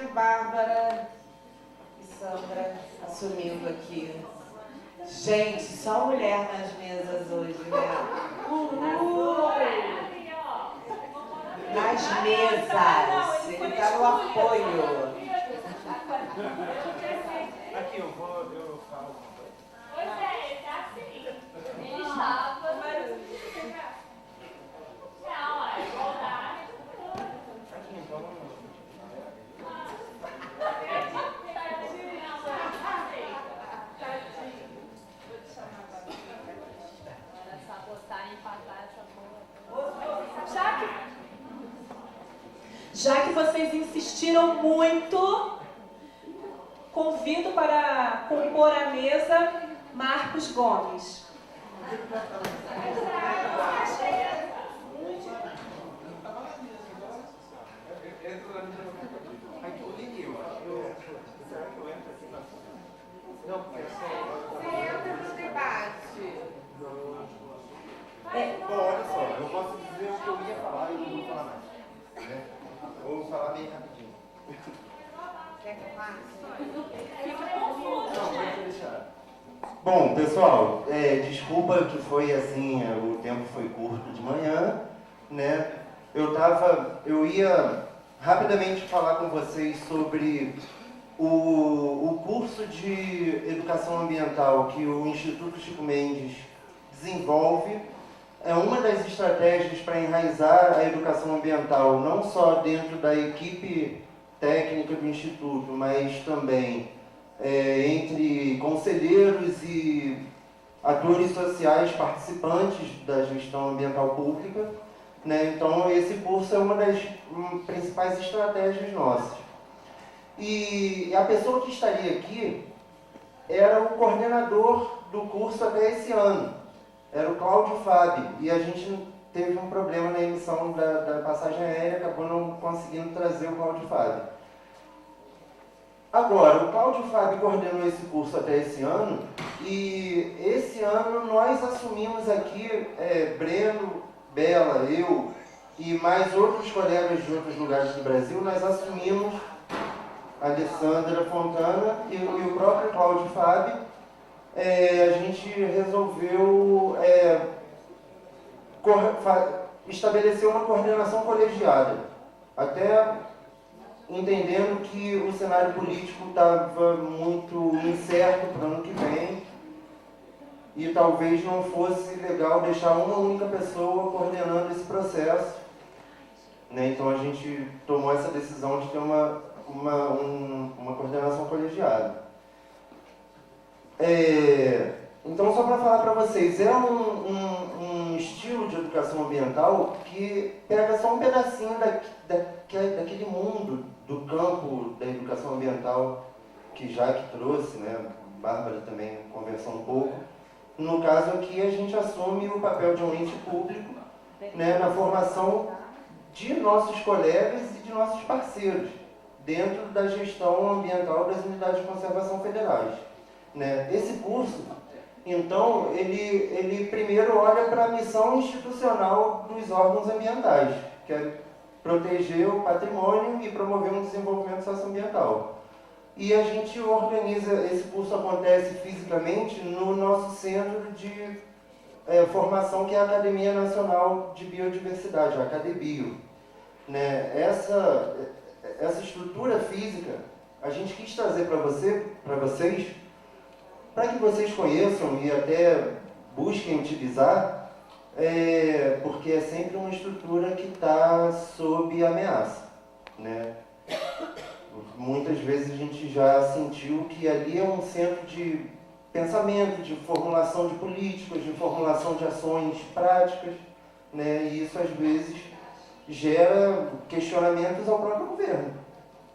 Bárbara e Sandra assumindo aqui. Gente, só mulher nas mesas hoje, né? Nas mesas. Ele tá no apoio. Aqui, eu falo. Pois é, ele tá assim. Ele estava. Não, é igualdade. Aqui, então. Já que vocês insistiram muito, convido para compor a mesa Marcos Gomes. Você entra no debate. Bom, olha só, eu posso dizer o que eu ia falar e não vou falar mais. Né? Vou falar bem rapidinho. Quer que eu passe? Não, pode deixar. Bom, pessoal, desculpa que foi assim, o tempo foi curto de manhã, né? Eu ia rapidamente falar com vocês sobre o curso de Educação Ambiental que o Instituto Chico Mendes desenvolve. É uma das estratégias para enraizar a educação ambiental, não só dentro da equipe técnica do Instituto, mas também entre conselheiros e atores sociais participantes da gestão ambiental pública. Né? Então, esse curso é uma das principais estratégias nossas. E a pessoa que estaria aqui era o coordenador do curso até esse ano. Era o Cláudio Fábio, e a gente teve um problema na emissão da passagem aérea, acabou não conseguindo trazer o Cláudio Fábio. Agora, o Cláudio Fábio coordenou esse curso até esse ano, e esse ano nós assumimos aqui, Breno, Bela, eu e mais outros colegas de outros lugares do Brasil, nós assumimos a Alessandra Fontana e o próprio Cláudio Fábio. A gente resolveu estabelecer uma coordenação colegiada, até entendendo que o cenário político estava muito incerto para o ano que vem e talvez não fosse legal deixar uma única pessoa coordenando esse processo. Né? Então a gente tomou essa decisão de ter uma coordenação colegiada. Então, só para falar para vocês, é um estilo de educação ambiental que pega só um pedacinho daquele mundo do campo da educação ambiental que Jaque trouxe, né? Bárbara também conversou um pouco. No caso aqui, a gente assume o papel de um ente público, né, na formação de nossos colegas e de nossos parceiros, dentro da gestão ambiental das unidades de conservação federais. Né? Esse curso, então, ele primeiro olha para a missão institucional dos órgãos ambientais, que é proteger o patrimônio e promover um desenvolvimento socioambiental. E a gente organiza, esse curso acontece fisicamente no nosso centro de formação, que é a Academia Nacional de Biodiversidade, a Acadebio. Né? Essa estrutura física, a gente quis trazer para vocês, para que vocês conheçam e até busquem utilizar, porque é sempre uma estrutura que está sob ameaça. Né? Muitas vezes a gente já sentiu que ali é um centro de pensamento, de formulação de políticas, de formulação de ações práticas, né? E isso às vezes gera questionamentos ao próprio governo.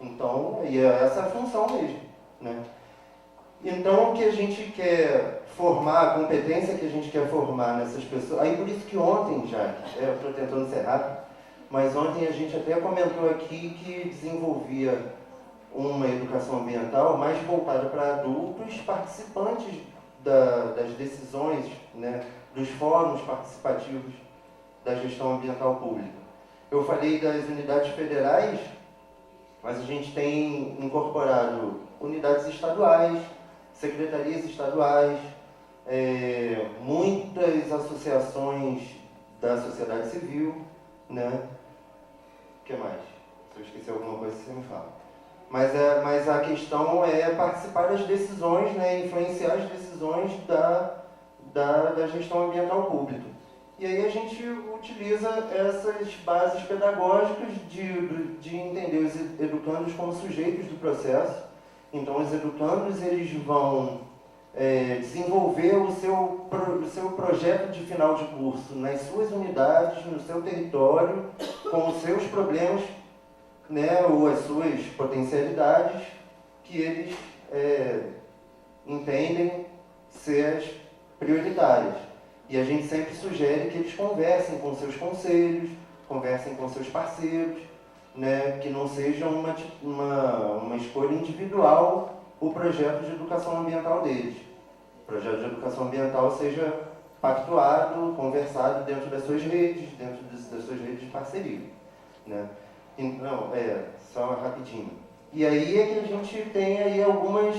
Então, e essa é a função mesmo. Né? Então, o que a gente quer formar, a competência que a gente quer formar nessas pessoas... Aí, por isso que ontem, já, eu estou tentando ser rápido, mas ontem a gente até comentou aqui que desenvolvia uma educação ambiental mais voltada para adultos participantes das decisões, né, dos fóruns participativos da gestão ambiental pública. Eu falei das unidades federais, mas a gente tem incorporado unidades estaduais, secretarias estaduais, muitas associações da sociedade civil, né? O que mais? Se eu esquecer alguma coisa, você me fala. Mas a questão é participar das decisões, né? Influenciar as decisões da gestão ambiental pública. E aí a gente utiliza essas bases pedagógicas de entender os educandos como sujeitos do processo. Então, os educandos eles vão desenvolver o seu projeto de final de curso nas suas unidades, no seu território, com os seus problemas, né, ou as suas potencialidades, que eles entendem ser as prioritárias. E a gente sempre sugere que eles conversem com seus conselhos, conversem com seus parceiros, né, que não seja uma escolha individual o projeto de educação ambiental deles. O projeto de educação ambiental seja pactuado, conversado dentro das suas redes, dentro das suas redes de parceria. Né? Então, só rapidinho. E aí é que a gente tem aí alguns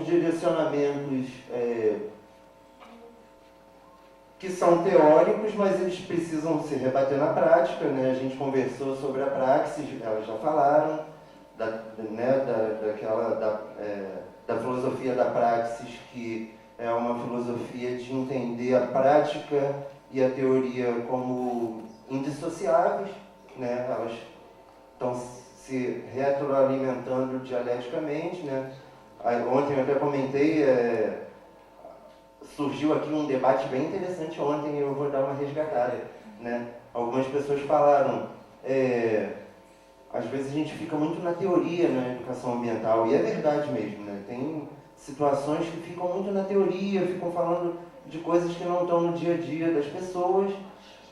direcionamentos que são teóricos, mas eles precisam se rebater na prática, né? A gente conversou sobre a praxis, elas já falaram, da filosofia da praxis, que é uma filosofia de entender a prática e a teoria como indissociáveis, né? Elas estão se retroalimentando dialeticamente, né? Ontem eu até comentei, surgiu aqui um debate bem interessante ontem, eu vou dar uma resgatada, né? Algumas pessoas falaram, às vezes a gente fica muito na teoria na educação ambiental, e é verdade mesmo, né? Tem situações que ficam muito na teoria, ficam falando de coisas que não estão no dia a dia das pessoas,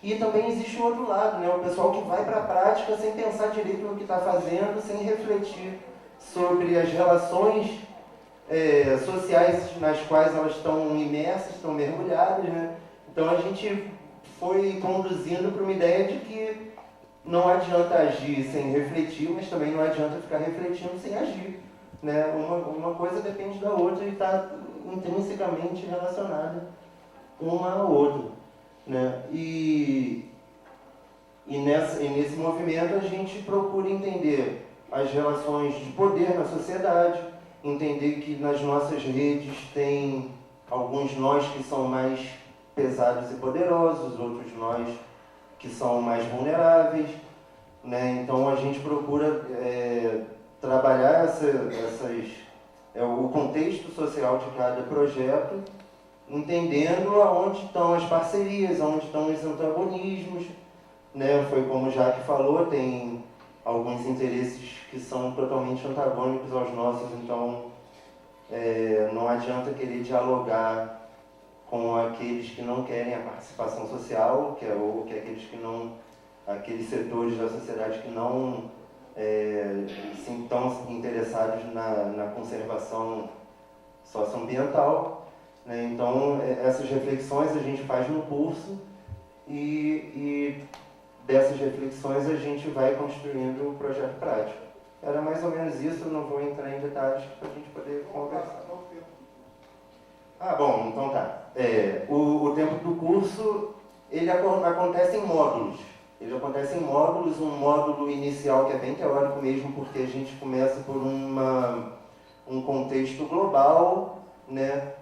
e também existe o outro lado, né? O pessoal que vai para a prática sem pensar direito no que está fazendo, sem refletir sobre as relações sociais nas quais elas estão imersas, estão mergulhadas, né? Então a gente foi conduzindo para uma ideia de que não adianta agir sem refletir, mas também não adianta ficar refletindo sem agir, né? Uma coisa depende da outra e está intrinsecamente relacionada uma à outra, né? E nesse movimento a gente procura entender as relações de poder na sociedade, entender que nas nossas redes tem alguns nós que são mais pesados e poderosos, outros nós que são mais vulneráveis, né? Então a gente procura trabalhar o contexto social de cada projeto, entendendo aonde estão as parcerias, aonde estão os antagonismos, né? Foi como o Jaque falou, tem alguns interesses que são totalmente antagônicos aos nossos, então não adianta querer dialogar com aqueles que não querem a participação social, ou que aqueles setores da sociedade que não estão interessados na conservação socioambiental, né? Então essas reflexões a gente faz no curso e dessas reflexões a gente vai construindo o projeto prático. Era mais ou menos isso, eu não vou entrar em detalhes para a gente poder conversar. Bom, então tá. O tempo do curso, ele acontece em módulos. Um módulo inicial que é bem teórico mesmo, porque a gente começa por um contexto global, né?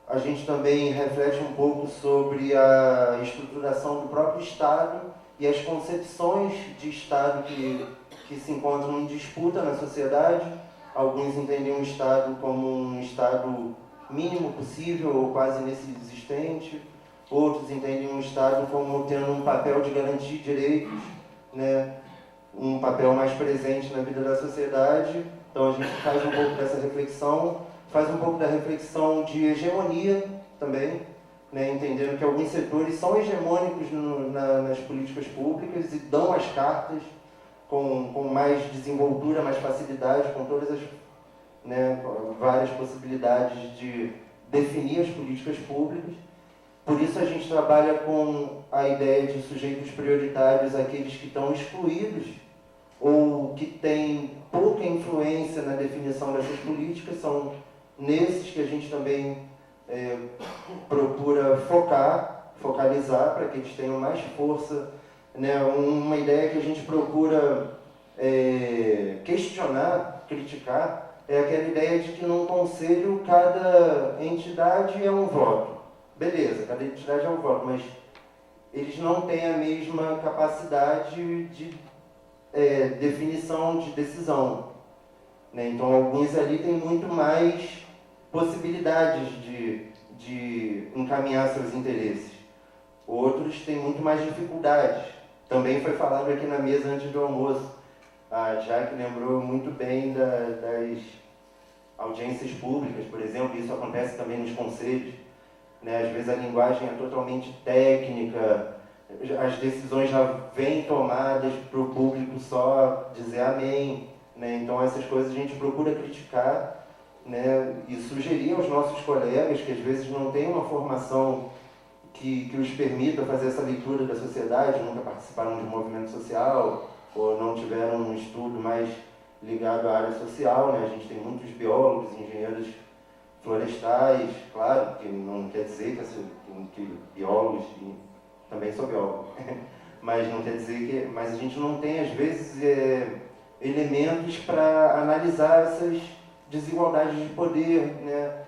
A gente também reflete um pouco sobre a estruturação do próprio Estado e as concepções de Estado que se encontram em disputa na sociedade. Alguns entendem o Estado como um Estado mínimo possível ou quase inexistente. Outros entendem um Estado como tendo um papel de garantir direitos, né? Um papel mais presente na vida da sociedade. Então a gente faz um pouco dessa reflexão, faz um pouco da reflexão de hegemonia também, né? Entendendo que alguns setores são hegemônicos nas políticas públicas e dão as cartas com mais desenvoltura, mais facilidade, com todas as várias possibilidades de definir as políticas públicas. Por isso a gente trabalha com a ideia de sujeitos prioritários, aqueles que estão excluídos ou que têm pouca influência na definição dessas políticas. São nesses que a gente também procura focalizar para que eles tenham mais força, né? Uma ideia que a gente procura questionar, criticar, é aquela ideia de que num conselho cada entidade é um voto. Beleza, cada entidade é um voto, mas eles não têm a mesma capacidade de definição de decisão, né? Então alguns ali têm muito mais possibilidades de encaminhar seus interesses. Outros têm muito mais dificuldades. Também foi falado aqui na mesa antes do almoço. A Jaque lembrou muito bem das audiências públicas, por exemplo. Isso acontece também nos conselhos, né? Às vezes a linguagem é totalmente técnica, as decisões já vêm tomadas para o público só dizer amém, né? Então essas coisas a gente procura criticar, né? E sugerir aos nossos colegas que às vezes não têm uma formação que os permita fazer essa leitura da sociedade, nunca participaram de um movimento social ou não tiveram um estudo mais ligado à área social, né? A gente tem muitos biólogos, engenheiros florestais, claro, que não quer dizer que biólogos, também sou biólogo, mas não quer dizer que... Mas a gente não tem, às vezes, elementos para analisar essas desigualdades de poder, né?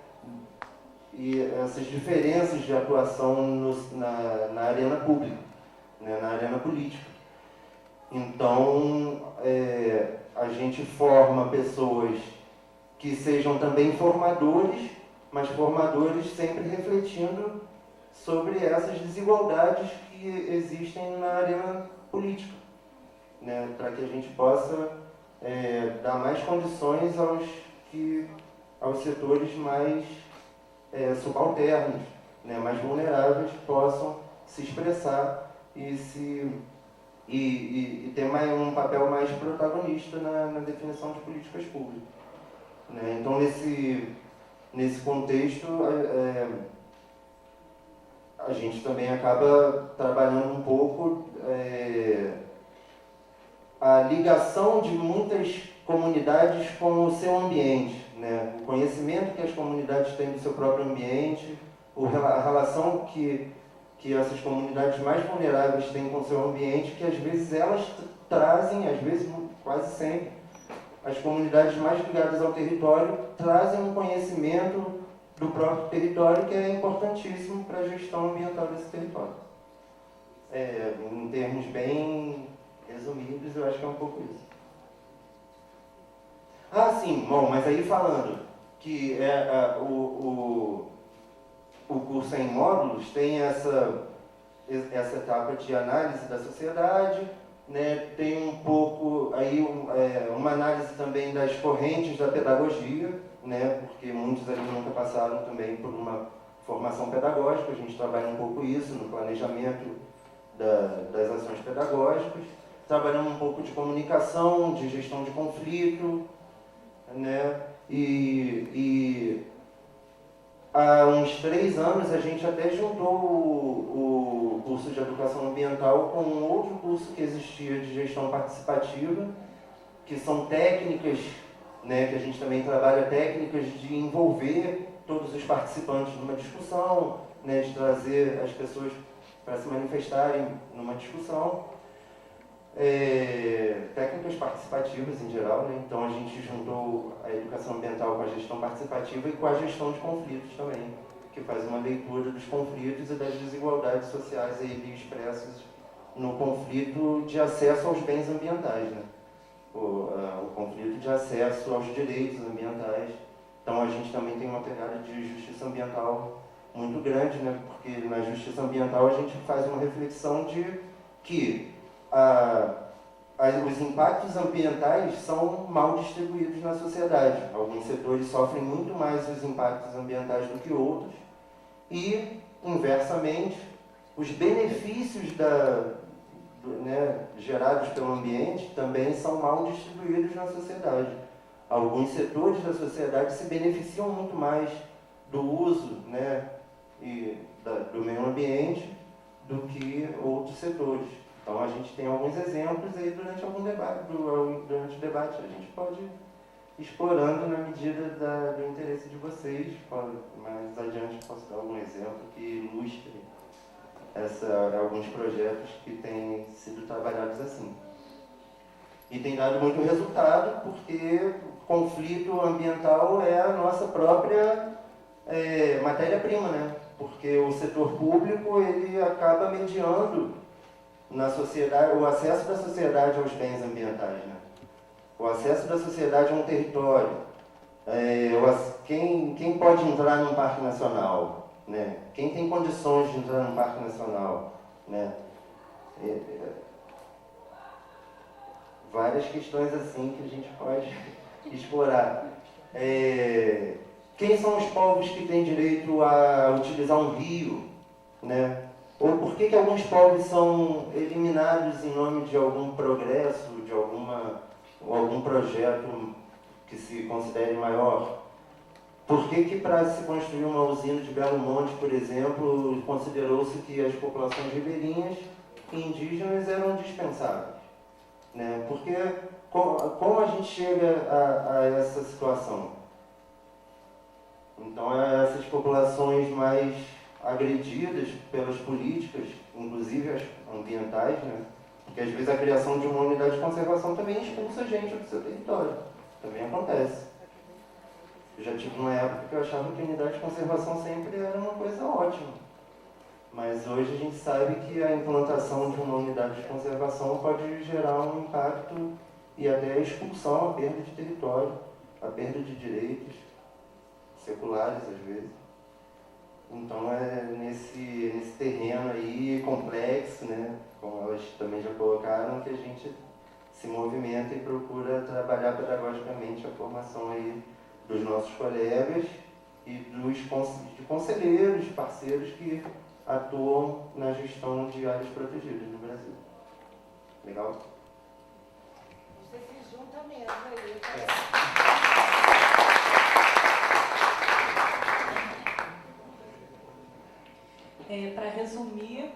E essas diferenças de atuação na arena pública, né? Na arena política. Então, a gente forma pessoas que sejam também formadores, mas formadores sempre refletindo sobre essas desigualdades que existem na arena política, né? Para que a gente possa dar mais condições aos setores mais subalternos, né? Mais vulneráveis, possam se expressar e ter um papel mais protagonista na definição de políticas públicas, né? Então, nesse contexto, a gente também acaba trabalhando um pouco a ligação de muitas comunidades com o seu ambiente, né? O conhecimento que as comunidades têm do seu próprio ambiente, a relação que essas comunidades mais vulneráveis têm com o seu ambiente, que às vezes elas trazem, às vezes quase sempre, as comunidades mais ligadas ao território trazem um conhecimento do próprio território que é importantíssimo para a gestão ambiental desse território. Em termos bem resumidos, eu acho que é um pouco isso. Ah, sim, bom, mas aí falando que o curso em módulos tem essa etapa de análise da sociedade, né? Tem um pouco aí uma análise também das correntes da pedagogia, né? Porque muitos ali nunca passaram também por uma formação pedagógica. A gente trabalha um pouco isso no planejamento das ações pedagógicas. Trabalhamos um pouco de comunicação, de gestão de conflito, né? E há uns 3 anos a gente até juntou o curso de educação ambiental com um outro curso que existia de gestão participativa, que são técnicas, né, que a gente também trabalha técnicas de envolver todos os participantes numa discussão, né, de trazer as pessoas para se manifestarem numa discussão. Técnicas participativas em geral, né? Então a gente juntou a educação ambiental com a gestão participativa e com a gestão de conflitos também, que faz uma leitura dos conflitos e das desigualdades sociais aí expressas no conflito de acesso aos bens ambientais, né? O conflito de acesso aos direitos ambientais. Então a gente também tem uma pegada de justiça ambiental muito grande, né? Porque na justiça ambiental a gente faz uma reflexão de que os impactos ambientais são mal distribuídos na sociedade. Alguns setores sofrem muito mais os impactos ambientais do que outros e, inversamente, os benefícios gerados pelo ambiente também são mal distribuídos na sociedade. Alguns setores da sociedade se beneficiam muito mais do uso, né, do meio ambiente do que outros setores. Então a gente tem alguns exemplos aí durante o debate. A gente pode ir explorando na medida do interesse de vocês. Mais adiante posso dar algum exemplo que ilustre alguns projetos que têm sido trabalhados assim. E tem dado muito resultado, porque o conflito ambiental é a nossa própria matéria-prima, né? Porque o setor público ele acaba mediando na sociedade o acesso da sociedade aos bens ambientais, né? O acesso da sociedade a um território. Quem pode entrar num parque nacional, né? Quem tem condições de entrar num parque nacional, né? Várias questões assim que a gente pode explorar. Quem são os povos que têm direito a utilizar um rio, né? Ou por que alguns povos são eliminados em nome de algum progresso, de algum projeto que se considere maior? Por que para se construir uma usina de Belo Monte, por exemplo, considerou-se que as populações ribeirinhas e indígenas eram dispensáveis? Né? Porque como a gente chega a essa situação? Então, essas populações mais agredidas pelas políticas, inclusive as ambientais, né? Porque às vezes a criação de uma unidade de conservação também expulsa a gente do seu território. Também acontece. Eu já tive uma época que eu achava que a unidade de conservação sempre era uma coisa ótima. Mas hoje a gente sabe que a implantação de uma unidade de conservação pode gerar um impacto e até a expulsão, a perda de território, a perda de direitos seculares, às vezes. Então é nesse terreno aí complexo, né, como elas também já colocaram, que a gente se movimenta e procura trabalhar pedagogicamente a formação aí dos nossos colegas e de conselheiros, parceiros que atuam na gestão de áreas protegidas no Brasil. Legal? Você se junta mesmo aí. Para resumir,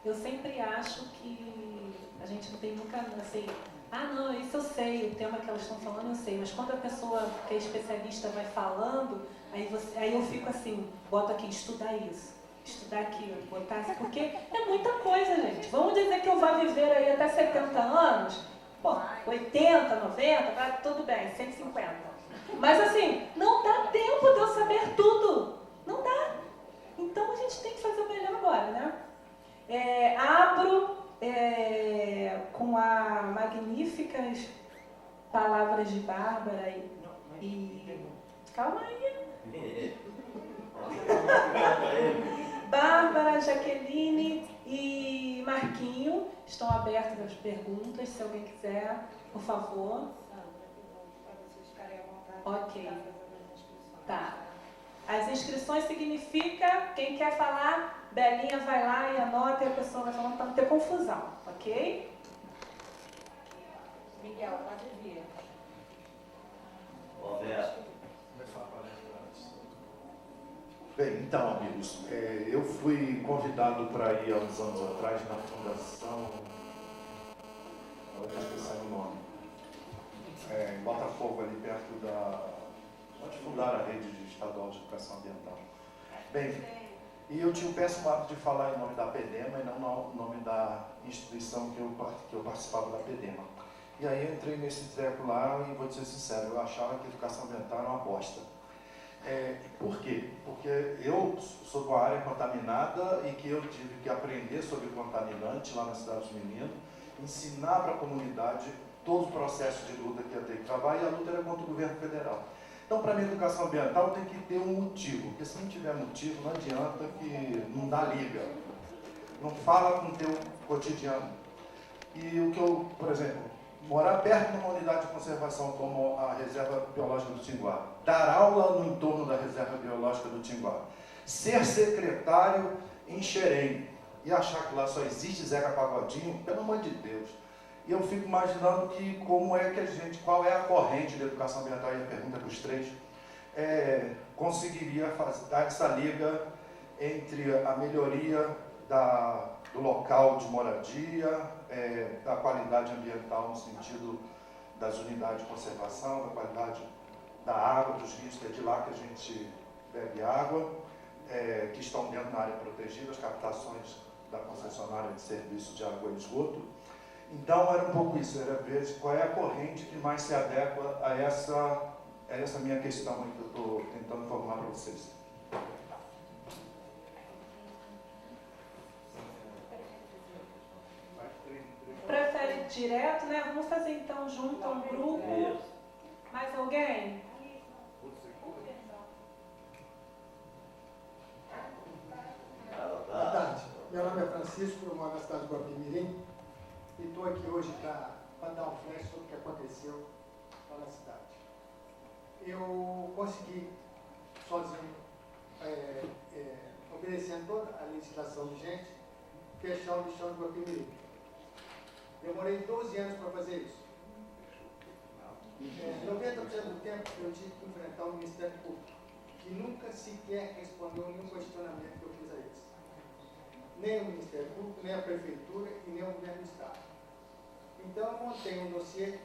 eu sempre acho que a gente não tem nunca assim, não, isso eu sei, o tema que elas estão falando eu sei, mas quando a pessoa que é especialista vai falando, aí eu fico assim, boto aqui, estudar isso, estudar aquilo, botar assim, porque é muita coisa, gente. Vamos dizer que eu vá viver aí até 70 anos, 80, 90, tudo bem, 150. Mas assim, não dá tempo de eu saber tudo, não dá. Então a gente tem que fazer o melhor agora, né? Abro com as magníficas palavras de Bárbara e calma aí. Bárbara, Jaqueline e Marquinho estão abertas as perguntas, se alguém quiser, por favor. Ok. Tá. As inscrições significa, quem quer falar, Belinha vai lá e anota e a pessoa vai falando para não ter confusão, ok? Miguel, pode vir. Bem, então, amigos, eu fui convidado para ir há uns anos atrás na Fundação, agora esqueci o nome, em Botafogo, ali perto onde fundaram a rede estadual de educação ambiental. Bem, e eu tinha o péssimo hábito de falar em nome da PEDEMA e não no nome da instituição que eu participava da PEDEMA. E aí eu entrei nesse treco lá e vou dizer sincero, eu achava que a educação ambiental era uma bosta. Por quê? Porque eu sou de uma área contaminada e que eu tive que aprender sobre contaminante lá na Cidade dos Meninos, ensinar para a comunidade todo o processo de luta que ia ter que trabalhar, e a luta era contra o governo federal. Então, para mim, a educação ambiental tem que ter um motivo, porque se não tiver motivo, não adianta, que não dá liga, não fala com o teu cotidiano. E o que eu, por exemplo, morar perto de uma unidade de conservação como a Reserva Biológica do Tinguá, dar aula no entorno da Reserva Biológica do Tinguá, ser secretário em Xerém e achar que lá só existe Zeca Pagodinho, pelo amor de Deus. E eu fico imaginando que qual é a corrente da educação ambiental, e a pergunta para os três, conseguiria dar essa liga entre a melhoria do local de moradia, da qualidade ambiental no sentido das unidades de conservação, da qualidade da água, dos rios, que é de lá que a gente bebe água, que estão dentro da área protegida, as captações da concessionária de serviço de água e esgoto. Então era um pouco isso, era ver qual é a corrente que mais se adequa a essa minha questão aí que eu estou tentando formar para vocês. Prefere direto, né? Vamos fazer então junto a um grupo. Mais alguém? Boa tarde. Meu nome é Francisco, eu moro na cidade de Guapimirim e estou aqui hoje para dar um flash sobre o que aconteceu lá na cidade. Eu consegui, sozinho, obedecendo toda a legislação vigente, fechar o lixão de Guapimirim. Demorei 12 anos para fazer isso. 90% do tempo eu tive que enfrentar o Ministério Público, que nunca sequer respondeu nenhum questionamento que eu fiz a eles. Nem o Ministério Público, nem a Prefeitura e nem o Governo do Estado. Então eu montei um dossiê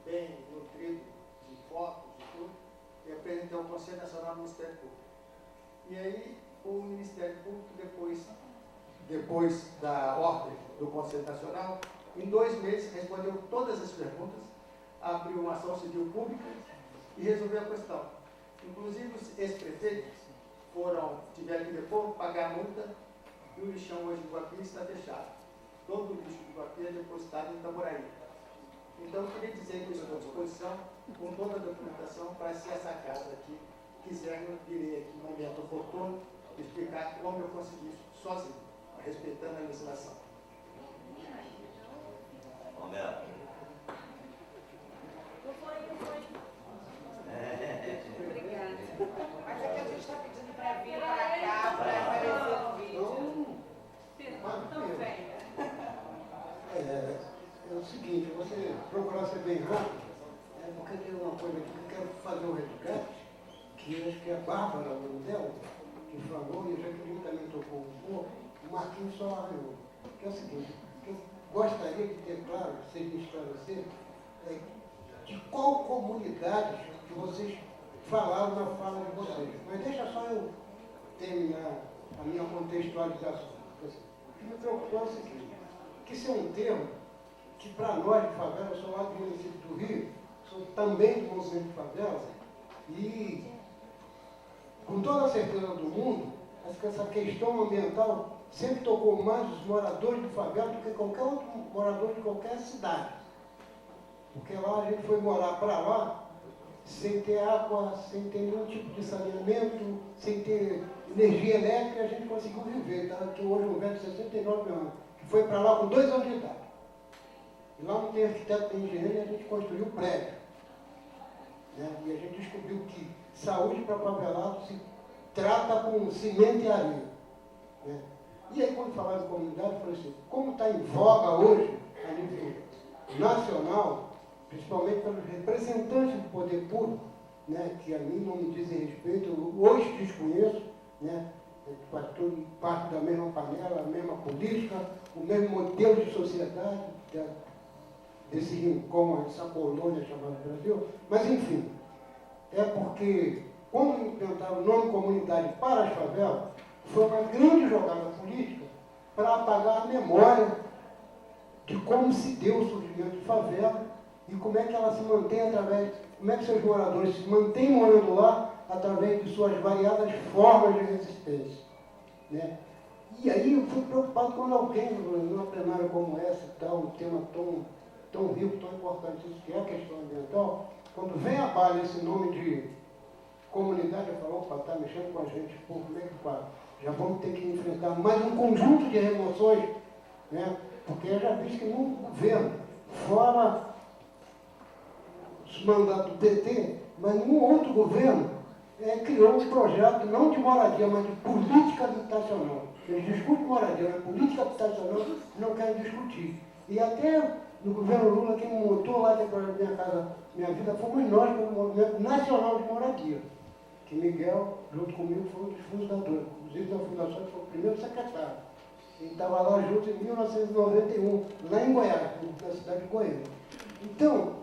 bem nutrido de fotos e tudo, e apresentei ao Conselho Nacional do Ministério Público. E aí o Ministério Público, depois da ordem do Conselho Nacional, em 2 meses respondeu todas as perguntas, abriu uma ação civil pública e resolveu a questão. Inclusive os ex-prefeitos tiveram que depor, pagar a multa, e o lixão hoje do Guapi está fechado. Todo o lixo do Guapi é depositado em Itaboraí. Então eu queria dizer que eu estou à disposição, com toda a documentação, para se essa casa aqui quiser, eu virei aqui no momento oportuno, explicar como eu consegui isso sozinho, respeitando a legislação. Roberto. Obrigada. Mas é que a gente está pedindo para vir para cá, para aparecer no vídeo. Então venha. É o seguinte, você procurar ser bem rápido, porque tem uma coisa aqui que eu quero fazer um resgate, que acho que é a Bárbara, o nome dela, que falou, e a Jaqueline também tocou um pouco, o Marquinhos só arranhou. Que é o seguinte, que eu gostaria de ter claro, vocês me esclarecer, de qual comunidade que vocês falaram na fala de vocês. Mas deixa só eu terminar a minha contextualização. O que me preocupou é o seguinte, que isso é um termo que para nós de favela, eu sou lá do município do Rio, sou também do conceito de favela, e com toda a certeza do mundo, acho que essa questão ambiental sempre tocou mais os moradores de favela do que qualquer outro morador de qualquer cidade. Porque lá a gente foi morar para lá sem ter água, sem ter nenhum tipo de saneamento, sem ter energia elétrica, a gente conseguiu viver. Está aqui hoje um velho de 69 anos, que foi para lá com 2 anos de idade. E lá não tem arquiteto nem engenheiro, e a gente construiu prédio. E a gente descobriu que saúde para favelado se trata com cimento e areia. E aí, quando falaram em comunidade, eu falei assim, como está em voga hoje, a nível nacional, principalmente pelos representantes do poder público, que a mim não me dizem respeito, eu hoje desconheço, faz tudo parte da mesma panela, a mesma política, o mesmo modelo de sociedade, desse rincão, essa colônia chamada Brasil, mas enfim, é porque, quando implantaram o nome comunidade para as favelas, foi uma grande jogada política para apagar a memória de como se deu o surgimento de favela e como é que ela se mantém como é que seus moradores se mantêm morando lá através de suas variadas formas de resistência. E aí eu fui preocupado quando alguém, numa plenária como essa, um tema tão rico, tão importante, isso que é a questão ambiental, quando vem a baila esse nome de comunidade, eu falo, opa, está mexendo com a gente, pô, como é que faz? Já vamos ter que enfrentar mais um conjunto de remoções, porque eu já vi que no governo, fora os mandatos do PT, mas nenhum outro governo criou um projeto não de moradia, mas de política habitacional. Eles discutem moradia, mas política habitacional não querem discutir. E até no governo Lula, quem montou lá o projeto Minha Casa Minha Vida fomos nós, pelo Movimento Nacional de Moradia, que Miguel, junto comigo, foi um dos fundadores. Inclusive da fundação, foi o primeiro secretário. Ele estava lá junto em 1991, lá em Goiás, na cidade de Goiânia. Então,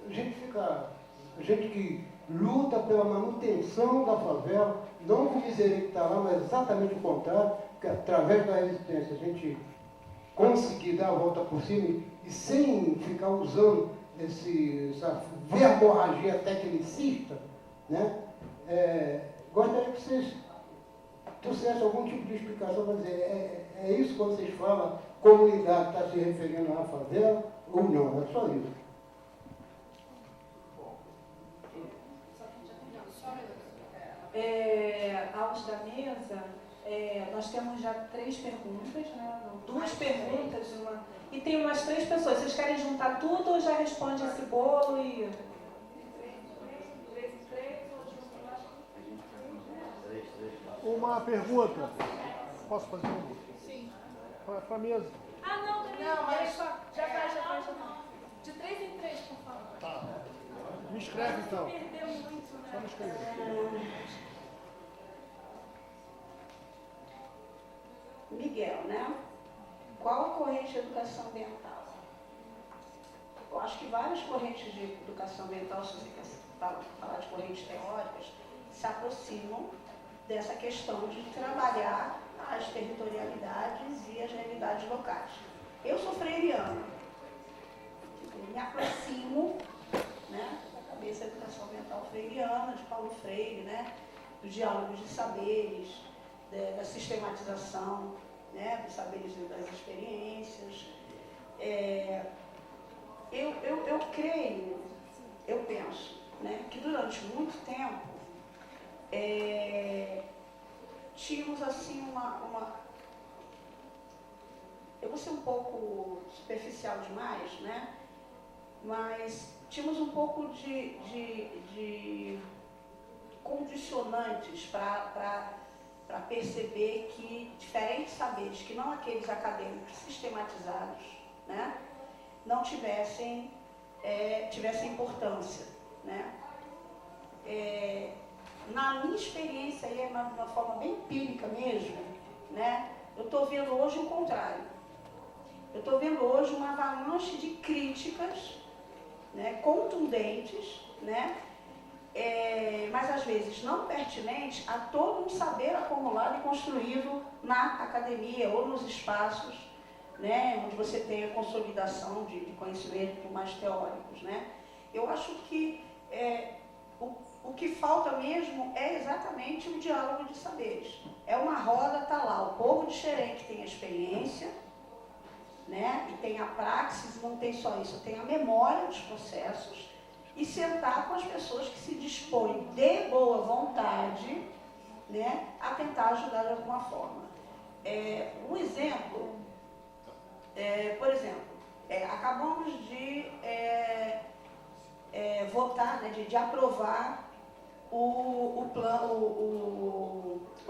a gente que luta pela manutenção da favela, não como dizer que está lá, mas exatamente o contrário, que através da resistência a gente conseguir dar a volta por cima e sem ficar usando essa verborragia tecnicista, né? Gostaria que vocês trouxessem algum tipo de explicação para dizer, é isso que vocês falam, comunidade está se referindo à favela ou não, é só isso. Aos da mesa, nós temos já 3 perguntas, né? Não, 2 perguntas e tem umas 3 pessoas. Vocês querem juntar tudo ou já responde esse bolo e... Uma pergunta. Posso fazer uma? Sim. Para a mesa. Não, mas já vai. De 3 em 3, por favor. Tá. Me escreve então. Perdeu muito, né? Só me escrever. Miguel, né? Qual a corrente de educação ambiental? Eu acho que várias correntes de educação ambiental, se você quer falar de correntes teóricas, se aproximam dessa questão de trabalhar as territorialidades e as realidades locais. Eu sou freiriana, me aproximo, né, da cabeça da educação ambiental freiriana, de Paulo Freire, né, dos diálogos de saberes, da sistematização, né, dos saberes e das experiências. Eu creio, eu penso, né, que durante muito tempo tínhamos assim eu vou ser um pouco superficial demais, né, mas tínhamos um pouco de condicionantes para perceber que diferentes saberes, que não aqueles acadêmicos sistematizados, né, não tivessem importância, né. Na minha experiência, aí, de uma forma bem empírica mesmo, né, eu estou vendo hoje o contrário. Eu estou vendo hoje uma avalanche de críticas, né, contundentes, né, mas às vezes não pertinentes a todo um saber acumulado e construído na academia ou nos espaços, né, onde você tem a consolidação de conhecimento mais teóricos, né. Eu acho que o que falta mesmo é exatamente o diálogo de saberes. É uma roda, está lá, o povo de Xerém que tem a experiência, né, e tem a praxis, não tem só isso, tem a memória dos processos, e sentar com as pessoas que se dispõem de boa vontade, né, a tentar ajudar de alguma forma. Um exemplo, por exemplo, acabamos de votar, né, de aprovar o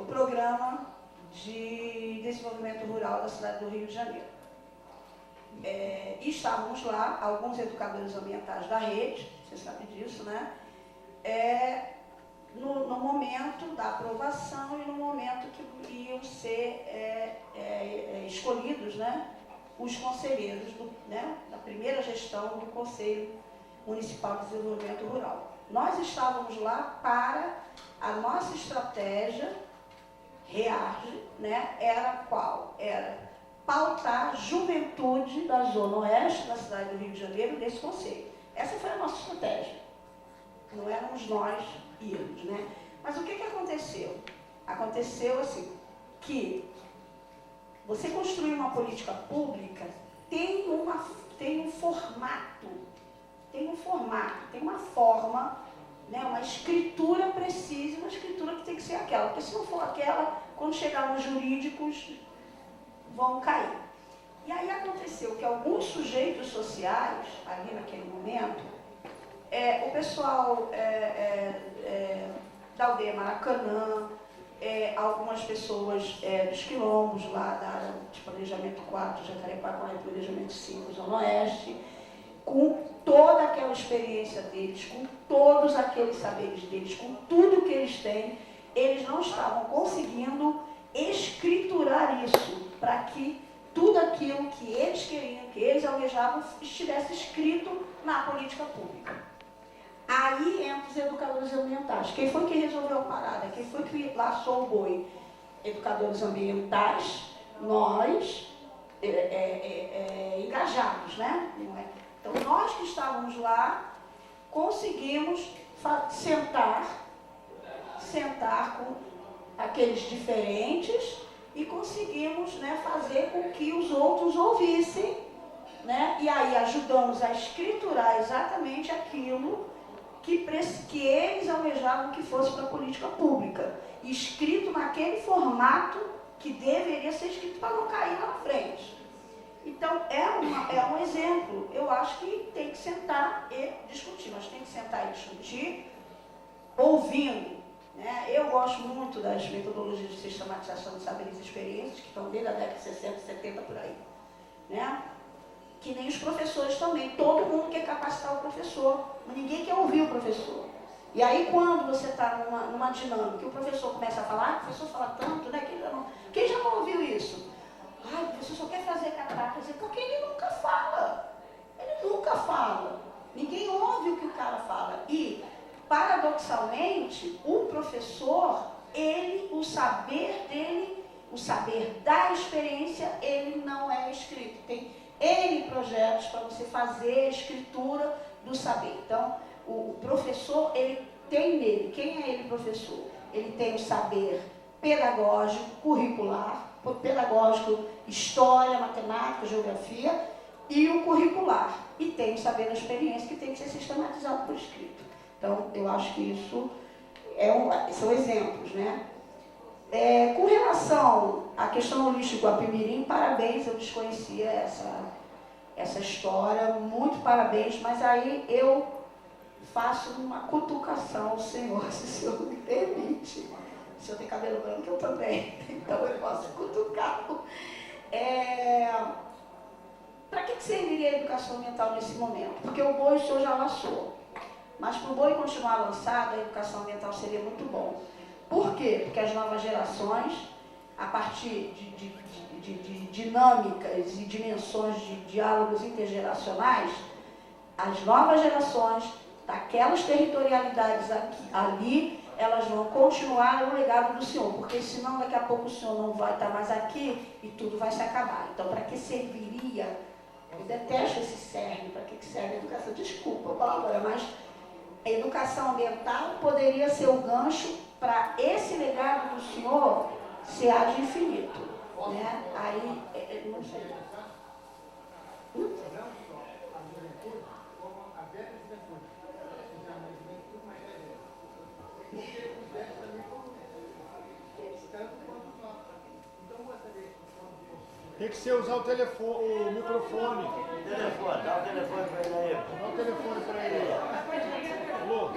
programa de desenvolvimento rural da cidade do Rio de Janeiro. E estávamos lá, alguns educadores ambientais da rede, você sabe disso, né? No momento da aprovação e no momento que iam ser escolhidos, né, os conselheiros da primeira gestão do Conselho Municipal de Desenvolvimento Rural. Nós estávamos lá para a nossa estratégia, REARGE, né, era qual? Era pautar a juventude da Zona Oeste da cidade do Rio de Janeiro nesse conselho. Essa foi a nossa estratégia. Não éramos nós irmos, né? Mas o que aconteceu? Aconteceu assim, que você construir uma política pública tem um formato, tem uma forma, né, uma escritura precisa, uma escritura que tem que ser aquela, porque se não for aquela, quando chegar nos jurídicos, vão cair. E aí aconteceu que alguns sujeitos sociais, ali naquele momento, o pessoal da aldeia Maracanã, algumas pessoas dos quilombos lá da área de planejamento 4, Jacarepaguá e planejamento 5, Zona Oeste, com toda aquela experiência deles, com todos aqueles saberes deles, com tudo que eles têm, eles não estavam conseguindo escriturar isso para que tudo aquilo que eles queriam, que eles almejavam, estivesse escrito na política pública. Aí entram os educadores ambientais. Quem foi que resolveu a parada? Quem foi que laçou o boi? Educadores ambientais, nós, engajados, né? Então, nós que estávamos lá, conseguimos sentar com aqueles diferentes e conseguimos, né, fazer com que os outros ouvissem, né? E aí ajudamos a escriturar exatamente aquilo que eles almejavam que fosse para a política pública, escrito naquele formato que deveria ser escrito para não cair na frente. Então, é um exemplo. Eu acho que tem que sentar e discutir, mas tem que sentar e discutir ouvindo. Né? Eu gosto muito das metodologias de sistematização de saberes e experiências, que estão desde a década de 60, 70, por aí. Né? Que nem os professores também. Todo mundo quer capacitar o professor, mas ninguém quer ouvir o professor. E aí, quando você está numa dinâmica, o professor começa a falar, o professor fala tanto, né? Quem já não ouviu isso? Ai, o professor só quer fazer catraca, porque ele nunca fala. Ele nunca fala. Ninguém ouve o que o cara fala. E, paradoxalmente, o professor, o saber dele, o saber da experiência, ele não é escrito. Tem N projetos para você fazer a escritura do saber. Então, o professor, ele tem nele, quem é ele professor? Ele tem o saber pedagógico, curricular, pedagógico, história, matemática, geografia, e o curricular. E tem o saber da experiência que tem que ser sistematizado por escrito. Então, eu acho que isso são exemplos, né? Com relação à questão do lixo de Guapimirim, parabéns, eu desconhecia essa história, muito parabéns, mas aí eu faço uma cutucação ao senhor, se o senhor me permite. O senhor tem cabelo branco, eu também, então eu posso cutucá-lo. Para que serviria a educação ambiental nesse momento? Porque o boi o senhor já laçou, mas para o boi continuar lançado, a educação ambiental seria muito bom. Por quê? Porque as novas gerações, a partir de dinâmicas e dimensões de diálogos intergeracionais, as novas gerações, daquelas territorialidades ali, elas vão continuar o legado do senhor, porque senão daqui a pouco o senhor não vai estar mais aqui e tudo vai se acabar. Então, para que serviria? Eu detesto esse cerne, para que serve a educação? Desculpa a palavra, mas a educação ambiental poderia ser o gancho para esse legado do senhor ser ad infinito. Né? Aí, não sei. Tem que ser usar o telefone, o microfone. Dá o telefone para ele aí. Dá o telefone para ele. Alô?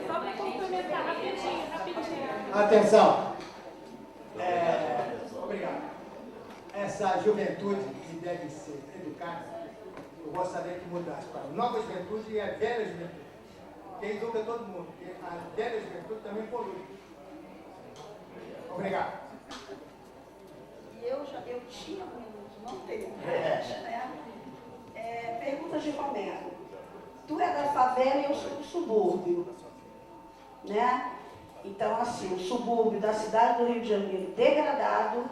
Só para complementar rapidinho. Atenção. Obrigado. Essa juventude que deve ser educada, eu gostaria que mudasse para a nova juventude e a velha juventude. Quem educa todo mundo, porque a velha juventude também polui. Obrigado. Eu tinha um minuto, não tenho mais, né? Pergunta de Romero. Tu é da favela e eu sou do subúrbio, né? Então, assim, o subúrbio da cidade do Rio de Janeiro degradado.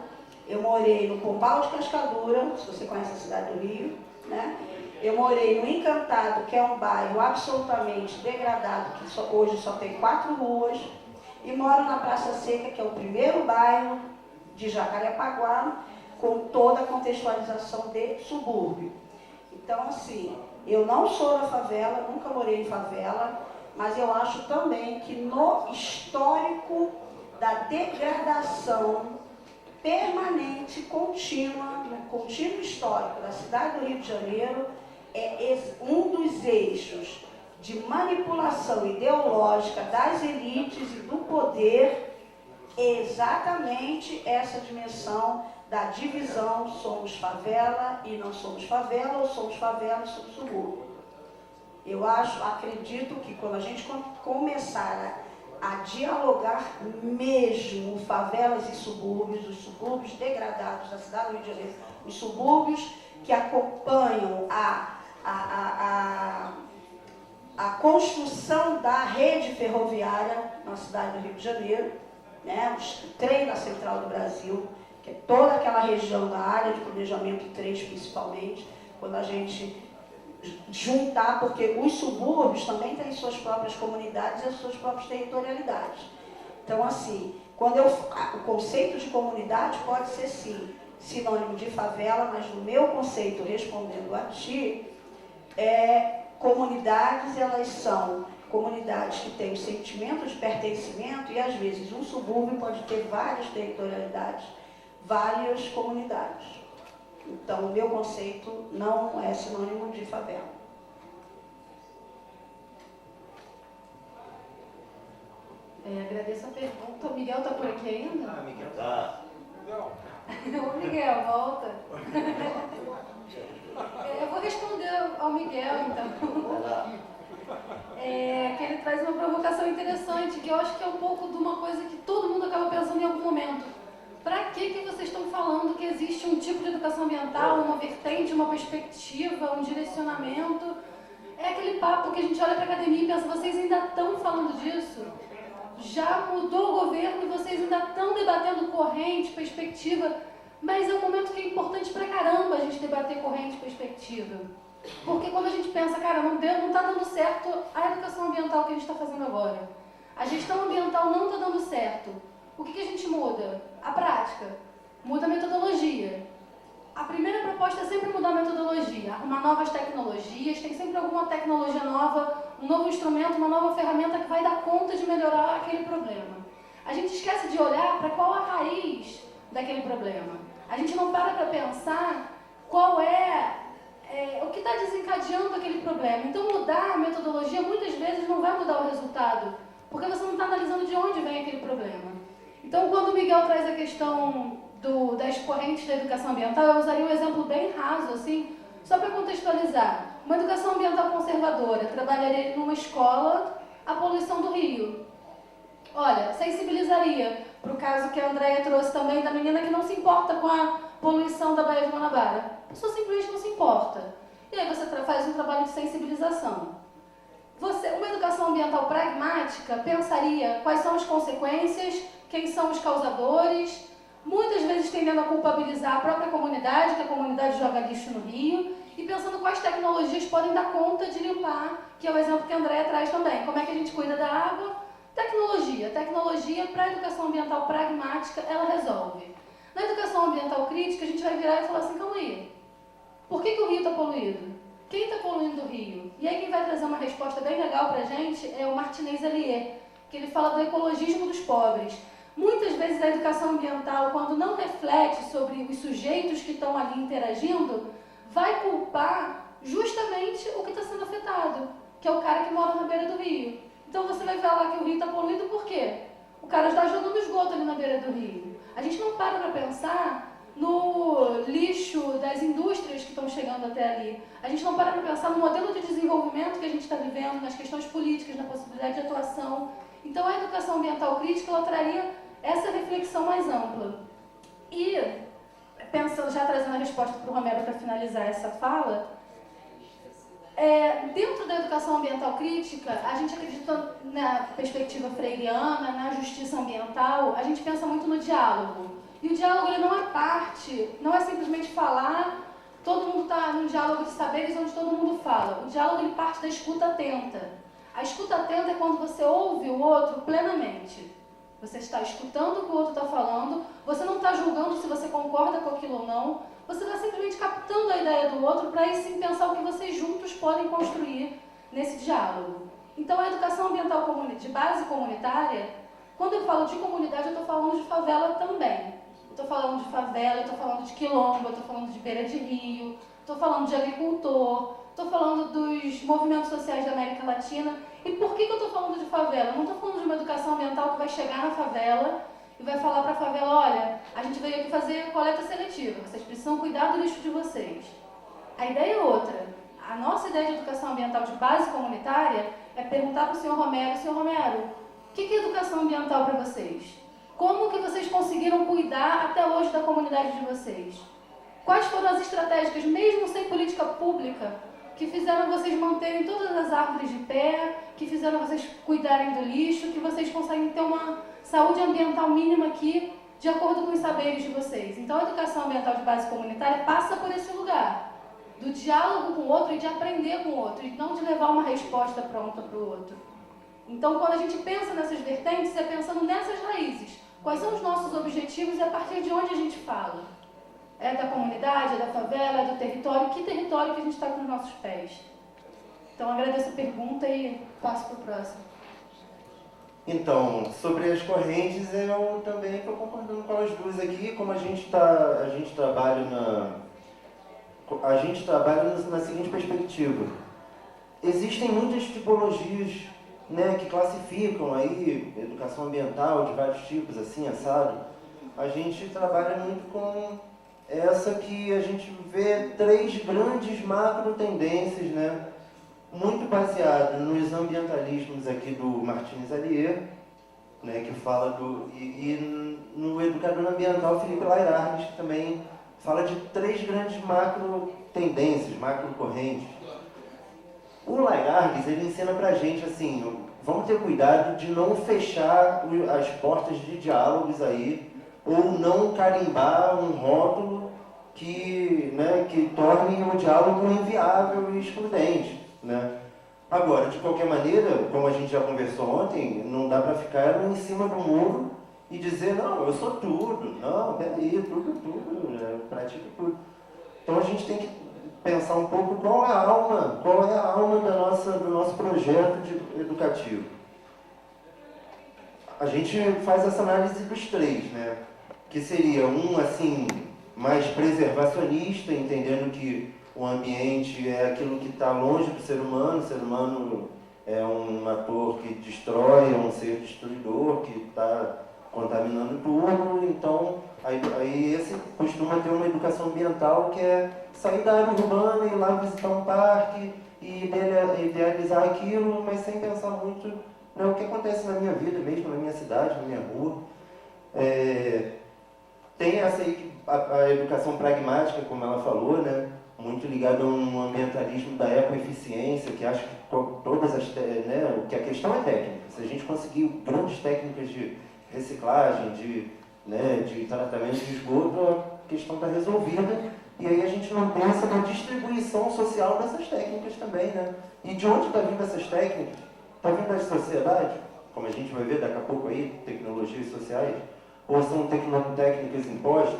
Eu morei no Pombal de Cascadura, se você conhece a cidade do Rio, né? Eu morei no Encantado, que é um bairro absolutamente degradado, que hoje só tem 4 ruas. E moro na Praça Seca, que é o primeiro bairro de Jacarepaguá, com toda a contextualização de subúrbio. Então, assim, eu não sou da favela, nunca morei em favela, mas eu acho também que no histórico da degradação permanente, contínua, no contínuo histórico da cidade do Rio de Janeiro, é um dos eixos de manipulação ideológica das elites e do poder, exatamente essa dimensão da divisão, somos favela e não somos favela, ou somos favela e somos subúrbio. Eu acredito que quando a gente começar a dialogar mesmo favelas e subúrbios, os subúrbios degradados da cidade do Rio de Janeiro, os subúrbios que acompanham a construção da rede ferroviária na cidade do Rio de Janeiro, né? O trem da Central do Brasil, que é toda aquela região da área de planejamento 3 principalmente, quando a gente juntar, porque os subúrbios também têm suas próprias comunidades e as suas próprias territorialidades. Então, assim, o conceito de comunidade pode ser, sim, sinônimo de favela, mas no meu conceito, respondendo a ti, comunidades, elas são comunidades que têm o sentimento de pertencimento e, às vezes, um subúrbio pode ter várias territorialidades, várias comunidades. Então, o meu conceito não é sinônimo de favela. Agradeço a pergunta. O Miguel está por aqui ainda? Ah, Miguel. Tá. Ô, Miguel, volta. Eu vou responder ao Miguel, então. Que ele traz uma provocação interessante, que eu acho que é um pouco de uma coisa que todo mundo acaba pensando em algum momento. Para que vocês estão falando que existe um tipo de educação ambiental, uma vertente, uma perspectiva, um direcionamento? É aquele papo que a gente olha para a academia e pensa, vocês ainda estão falando disso? Já mudou o governo e vocês ainda estão debatendo corrente, perspectiva, mas é um momento que é importante pra caramba a gente debater corrente e perspectiva. Porque quando a gente pensa, cara, não está dando certo a educação ambiental que a gente está fazendo agora. A gestão ambiental não está dando certo. O que a gente muda? A prática. Muda a metodologia. A primeira proposta é sempre mudar a metodologia, arrumar novas tecnologias, tem sempre alguma tecnologia nova, um novo instrumento, uma nova ferramenta que vai dar conta de melhorar aquele problema. A gente esquece de olhar para qual a raiz daquele problema. A gente não para pensar qual o que está desencadeando aquele problema. Então mudar a metodologia muitas vezes não vai mudar o resultado, porque você não está analisando de onde vem aquele problema. Então quando o Miguel traz a questão das correntes da educação ambiental, eu usaria um exemplo bem raso, assim, só para contextualizar. Uma educação ambiental conservadora trabalharia numa escola a poluição do rio. Olha, sensibilizaria para o caso que a Andréia trouxe também da menina que não se importa com a poluição da Baía de Guanabara. A pessoa simplesmente não se importa. E aí você faz um trabalho de sensibilização. Uma educação ambiental pragmática pensaria quais são as consequências, quem são os causadores, muitas vezes tendendo a culpabilizar a própria comunidade, que a comunidade joga lixo no rio, e pensando quais tecnologias podem dar conta de limpar, que é o exemplo que a Andréia traz também. Como é que a gente cuida da água? Tecnologia. Tecnologia para a educação ambiental pragmática, ela resolve. Na educação ambiental crítica, a gente vai virar e falar assim, calma aí, por que o rio está poluído? Quem está poluindo o rio? E aí quem vai trazer uma resposta bem legal para a gente é o Martinez Elier, que ele fala do ecologismo dos pobres. Muitas vezes a educação ambiental, quando não reflete sobre os sujeitos que estão ali interagindo, vai culpar justamente o que está sendo afetado, que é o cara que mora na beira do rio. Então você vai falar que o rio está poluído por quê? O cara está jogando esgoto ali na beira do rio. A gente não para pensar no lixo das indústrias que estão chegando até ali. A gente não para pensar no modelo de desenvolvimento que a gente está vivendo, nas questões políticas, na possibilidade de atuação. Então a educação ambiental crítica, ela traria essa reflexão mais ampla. E, pensando, já trazendo a resposta para o Romero para finalizar essa fala, dentro da educação ambiental crítica, a gente acredita na perspectiva freiriana, na justiça ambiental, a gente pensa muito no diálogo. E o diálogo ele não é parte, não é simplesmente falar, todo mundo está num diálogo de saberes onde todo mundo fala. O diálogo ele parte da escuta atenta. A escuta atenta é quando você ouve o outro plenamente. Você está escutando o que o outro está falando, você não está julgando se você concorda com aquilo ou não, você está simplesmente captando a ideia do outro para aí sim pensar o que vocês juntos podem construir nesse diálogo. Então a educação ambiental de base comunitária, quando eu falo de comunidade, eu estou falando de favela também. Estou falando de favela, estou falando de quilombo, estou falando de beira de rio, estou falando de agricultor, estou falando dos movimentos sociais da América Latina. E por que eu estou falando de favela? Eu não estou falando de uma educação ambiental que vai chegar na favela e vai falar para a favela, olha, a gente veio aqui fazer coleta seletiva, vocês precisam cuidar do lixo de vocês. A ideia é outra. A nossa ideia de educação ambiental de base comunitária é perguntar para o senhor Romero, o que é educação ambiental para vocês? Como que vocês conseguiram cuidar até hoje da comunidade de vocês? Quais foram as estratégicas, mesmo sem política pública, que fizeram vocês manterem todas as árvores de pé, que fizeram vocês cuidarem do lixo, que vocês conseguem ter uma saúde ambiental mínima aqui, de acordo com os saberes de vocês? Então, a educação ambiental de base comunitária passa por esse lugar, do diálogo com o outro e de aprender com o outro, e não de levar uma resposta pronta para o outro. Então, quando a gente pensa nessas vertentes, é pensando nessas raízes. Quais são os nossos objetivos e a partir de onde a gente fala? É da comunidade, é da favela, é do território? Que território que a gente está com os nossos pés? Então, agradeço a pergunta e passo para o próximo. Então, sobre as correntes, eu também estou concordando com as duas aqui, como a gente trabalha na seguinte perspectiva. Existem muitas tipologias, né, que classificam aí educação ambiental de vários tipos, assim, assado. A gente trabalha muito com essa que a gente vê 3 grandes macro tendências, né, muito baseada nos ambientalismos aqui do Martins Allier, né, que fala e no educador ambiental Felipe Lairargues, que também fala de 3 grandes macro tendências, macro correntes. O Lairargues, ele ensina pra gente assim, vamos ter cuidado de não fechar as portas de diálogos aí, ou não carimbar um rótulo que torne o diálogo inviável e excludente, né? Agora, de qualquer maneira, como a gente já conversou ontem, não dá para ficar em cima do muro e dizer, não, eu sou tudo, não, peraí, tudo, pratico tudo. Então a gente tem que pensar um pouco qual é a alma do nosso projeto educativo. A gente faz essa análise dos 3, né? Que seria um, assim, mais preservacionista, entendendo que o ambiente é aquilo que está longe do ser humano. O ser humano é um ator que destrói, é um ser destruidor, que está contaminando tudo. Então, aí esse costuma ter uma educação ambiental que é sair da área urbana, ir lá visitar um parque e idealizar aquilo, mas sem pensar muito, né, o que acontece na minha vida mesmo, na minha cidade, na minha rua. Tem essa aí, a educação pragmática, como ela falou, né? Muito ligada a um ambientalismo da ecoeficiência, que acha que todas as, né, que a questão é técnica. Se a gente conseguir grandes técnicas de reciclagem, de tratamento de esgoto, a questão está resolvida. E aí a gente não pensa na distribuição social dessas técnicas também, né? E de onde está vindo essas técnicas? Está vindo da sociedade, como a gente vai ver daqui a pouco aí, tecnologias sociais? Ou são técnicas impostas?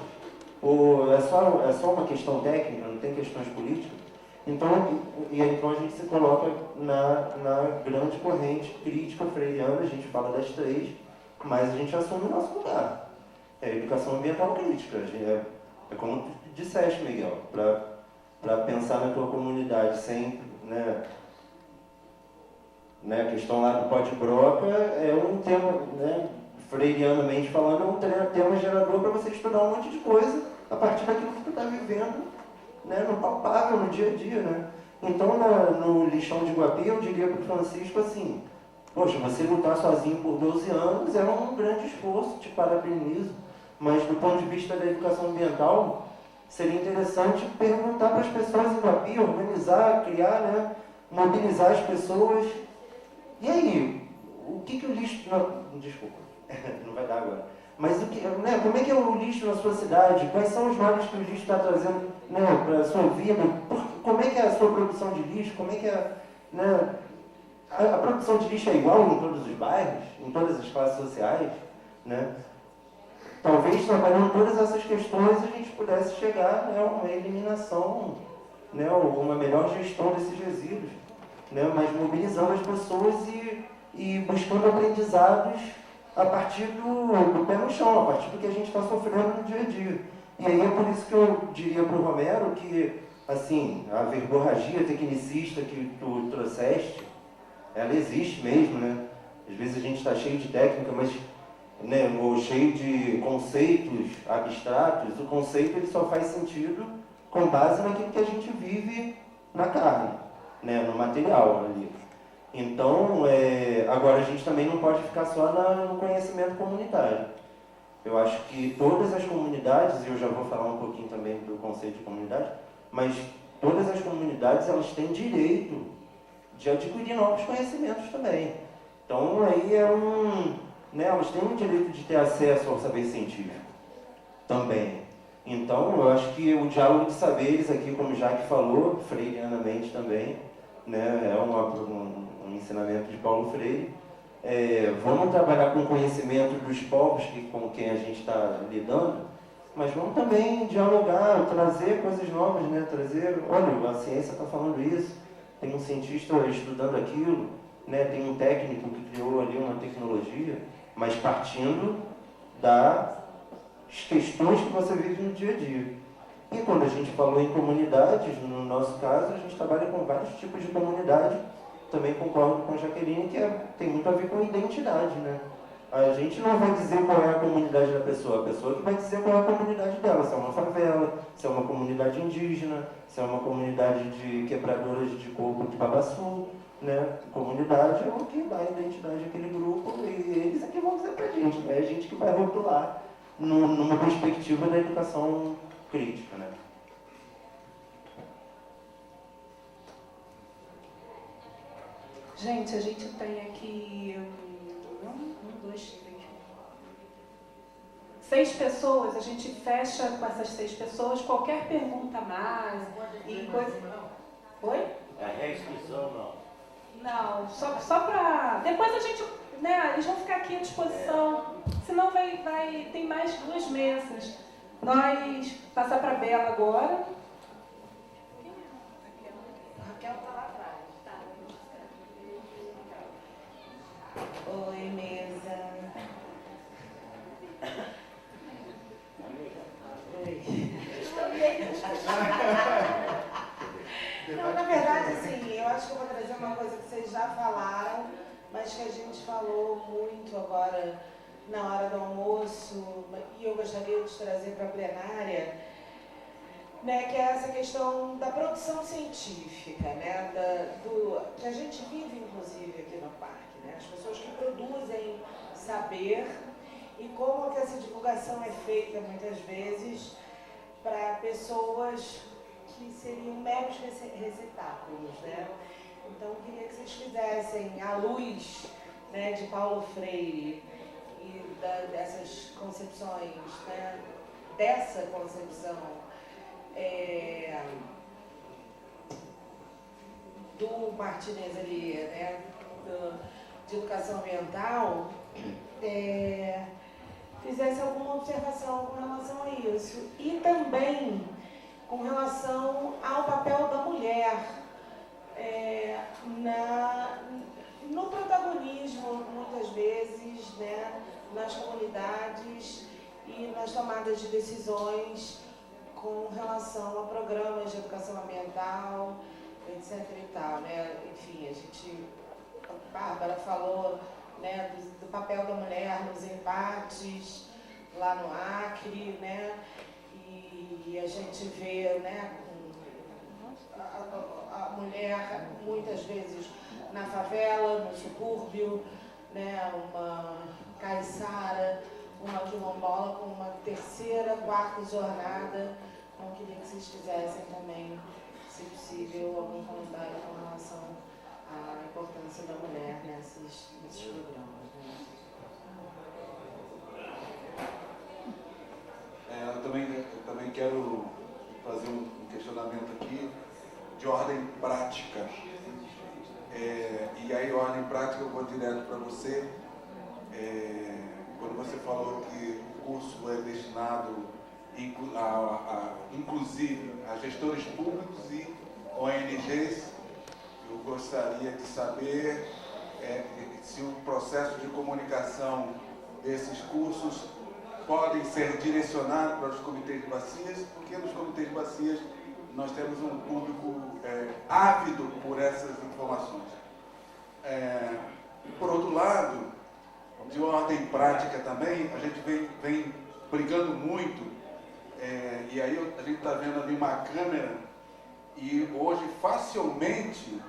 Ou é só uma questão técnica, não tem questões políticas? Então a gente se coloca na grande corrente crítica freiriana, a gente fala das 3, mas a gente assume o nosso lugar. É a educação ambiental crítica. É como tu disseste, Miguel, para pensar na tua comunidade sempre, né? A questão lá do pó de broca é um tema, né, freirianamente falando, é um tema gerador para você estudar um monte de coisa a partir daquilo que tu está vivendo, né, no palpável, no dia a dia, né? Então, no lixão de Guapi, eu diria para o Francisco assim, poxa, você lutar sozinho por 12 anos é um grande esforço, te parabenizo, mas do ponto de vista da educação ambiental, seria interessante perguntar para as pessoas em Guapi, organizar, criar, né, mobilizar as pessoas. E aí, o que o lixo... Não, desculpa, não vai dar agora. Mas como é que é o lixo na sua cidade? Quais são os males que o lixo está trazendo, né, para a sua vida? Como é que é a sua produção de lixo? Como é que é... Né, a produção de lixo é igual em todos os bairros, em todas as classes sociais, né? Talvez trabalhando todas essas questões a gente pudesse chegar, né, a uma eliminação, né, ou uma melhor gestão desses resíduos, né, mas mobilizando as pessoas e buscando aprendizados a partir do pé no chão, a partir do que a gente está sofrendo no dia a dia. E aí é por isso que eu diria para o Romero que, assim, a verborragia tecnicista que tu trouxeste, ela existe mesmo, né? Às vezes a gente está cheio de técnica, mas, né, ou cheio de conceitos abstratos. O conceito ele só faz sentido com base naquilo que a gente vive na carne, né, no material ali. Então, agora a gente também não pode ficar só no conhecimento comunitário. Eu acho que todas as comunidades, e eu já vou falar um pouquinho também do conceito de comunidade, mas todas as comunidades elas têm direito de adquirir novos conhecimentos também. Então, aí elas têm o direito de ter acesso ao saber científico também. Então, eu acho que o diálogo de saberes aqui, como Jaque falou, freirianamente também, né, é um ensinamento de Paulo Freire. Vamos trabalhar com o conhecimento dos povos com quem a gente está lidando, mas vamos também dialogar, trazer coisas novas, né? Olha, a ciência está falando isso, tem um cientista estudando aquilo, né? Tem um técnico que criou ali uma tecnologia, mas partindo das questões que você vive no dia a dia. E quando a gente falou em comunidades, no nosso caso, a gente trabalha com vários tipos de comunidade. Também concordo com a Jaqueline que tem muito a ver com identidade, né? A gente não vai dizer qual é a comunidade da pessoa, a pessoa que vai dizer qual é a comunidade dela, se é uma favela, se é uma comunidade indígena, se é uma comunidade de quebradoras de coco de Babaçu, né? Comunidade é o que dá a identidade àquele grupo e eles é que vão dizer pra gente, né? É a gente que vai rotular numa perspectiva da educação crítica, né? Gente, a gente tem aqui 6 pessoas, a gente fecha com essas 6 pessoas, qualquer pergunta a mais e coisa... Oi? É restrição, não. Não, só para... Depois a gente, né, eles vão ficar aqui à disposição, senão tem mais 2 mesas. Nós passar para a Bela agora. Raquel está lá atrás. Oi, mesa. Oi. Não, na verdade, assim, eu acho que eu vou trazer uma coisa que vocês já falaram, mas que a gente falou muito agora na hora do almoço, e eu gostaria de trazer para a plenária, né, que é essa questão da produção científica, né, que a gente vive, inclusive, aqui no parque, né, as pessoas que produzem saber e como que essa divulgação é feita, muitas vezes, para pessoas que seriam meros receptáculos, né. Então, eu queria que vocês fizessem, à luz, né, de Paulo Freire e dessas concepções, né, dessa concepção do Martinez ali, né, de educação ambiental, fizesse alguma observação com relação a isso. E também com relação ao papel da mulher no protagonismo, muitas vezes, né, nas comunidades e nas tomadas de decisões com relação a programas de educação ambiental, etc. e tal, né? Enfim, a Bárbara falou, né, do papel da mulher nos embates lá no Acre, né? E a gente vê, né, a mulher muitas vezes na favela, no subúrbio, né, uma caiçara, uma quilombola com uma terceira, quarta jornada. Então, eu queria que vocês fizessem também, se possível, algum comentário com relação à importância da mulher nesses programas. Né? Eu também quero fazer um questionamento aqui de ordem prática. E aí, ordem prática, eu vou direto para você. Quando você falou que o curso é destinado inclusive a gestores públicos e ONGs, eu gostaria de saber se o processo de comunicação desses cursos podem ser direcionados para os comitês de bacias, porque nos comitês de bacias nós temos um público ávido por essas informações. Por outro lado, de ordem prática também, a gente vem brigando muito, e aí a gente está vendo ali uma câmera, E hoje, facilmente,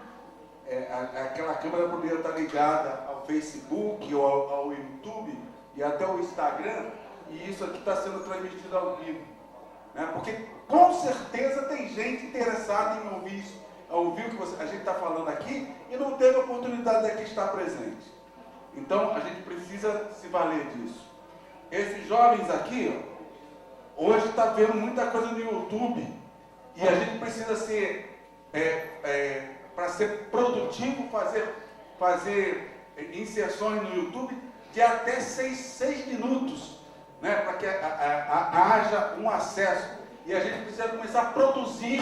aquela câmera poderia estar ligada ao Facebook, ou ao YouTube e até ao Instagram, e isso aqui está sendo transmitido ao vivo. Né? Porque, com certeza, tem gente interessada em ouvir isso, ouvir o que a gente está falando aqui, e não teve a oportunidade de aqui estar presente. Então, a gente precisa se valer disso. Esses jovens aqui, hoje está vendo muita coisa no YouTube, e a gente precisa ser, para ser produtivo, fazer inserções no YouTube de até 6 minutos, né, para que haja um acesso. E a gente precisa começar a produzir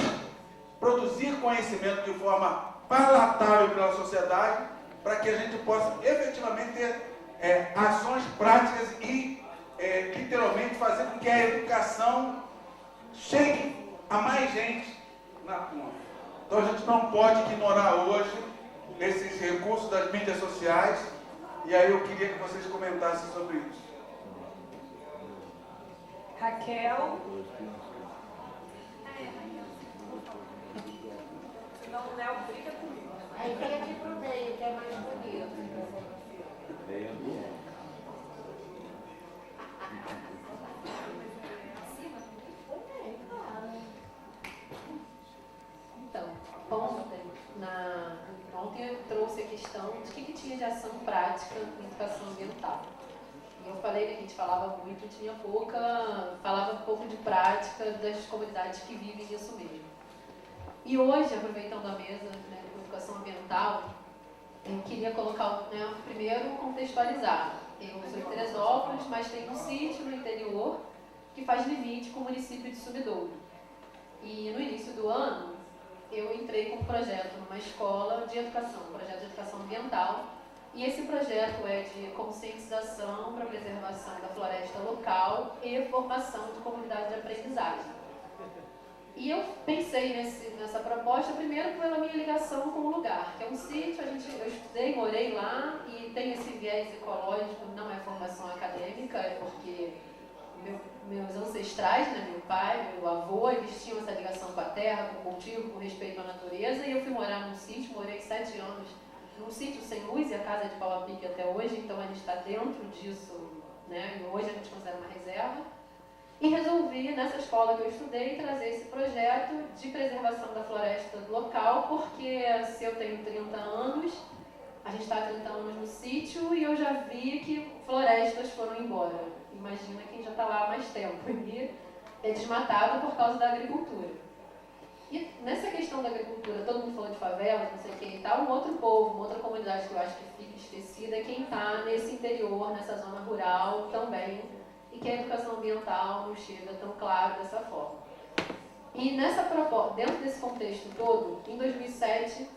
conhecimento de forma palatável pela sociedade, para que a gente possa efetivamente ter ações práticas e literalmente fazer com que a educação chegue a mais gente na ponta. Então a gente não pode ignorar hoje esses recursos das mídias sociais, e aí eu queria que vocês comentassem sobre isso. Raquel. Senão o Léo briga comigo. Aí vem aqui pro meio, que é mais bonito. Então, ontem eu trouxe a questão de que tinha de ação prática em educação ambiental. E eu falei que a gente falava muito, falava pouco de prática das comunidades que vivem isso mesmo. E hoje, aproveitando a mesa, né, de educação ambiental, eu queria colocar, primeiro contextualizar. Eu sou de Teresópolis, mas tenho um sítio no interior que faz limite com o município de Sumidouro. E no início do ano, eu entrei com um projeto numa escola de educação, um projeto de educação ambiental. E esse projeto é de conscientização para a preservação da floresta local e formação de comunidade de aprendizagem. E eu pensei nessa proposta, primeiro pela minha ligação com o lugar, que é um sítio, eu estudei, morei lá, e tem esse viés ecológico, não é formação acadêmica, é porque meus ancestrais, né, meu pai, meu avô, eles tinham essa ligação com a terra, com o cultivo, com respeito à natureza, e eu fui morar num sítio, morei 7 anos num sítio sem luz, e a casa é de pau a pique até hoje, então a gente está dentro disso, né, e hoje a gente considera uma reserva. E resolvi, nessa escola que eu estudei, trazer esse projeto de preservação da floresta local, porque se eu tenho 30 anos, a gente está há 30 anos no sítio, e eu já vi que florestas foram embora. Imagina quem já está lá há mais tempo, e é desmatado por causa da agricultura. E nessa questão da agricultura, todo mundo falou de favelas, não sei o que e tal, um outro povo, uma outra comunidade que eu acho que fica esquecida é quem está nesse interior, nessa zona rural também, e que a educação ambiental não chega tão claro dessa forma. E nessa proposta, dentro desse contexto todo, em 2007,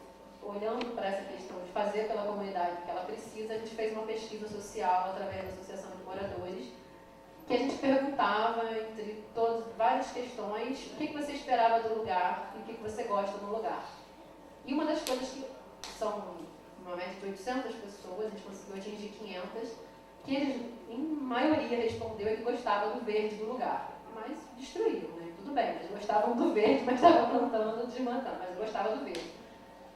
olhando para essa questão de fazer pela comunidade o que ela precisa, a gente fez uma pesquisa social através da Associação de Moradores, que a gente perguntava, entre várias questões, o que você esperava do lugar e o que você gosta no lugar. E uma das coisas que são uma média de 800 pessoas, a gente conseguiu atingir 500, que eles, em maioria, respondeu que gostava do verde do lugar, mas destruíram, né? Tudo bem, eles gostavam do verde, mas estavam plantando, desmatando, mas gostavam do verde.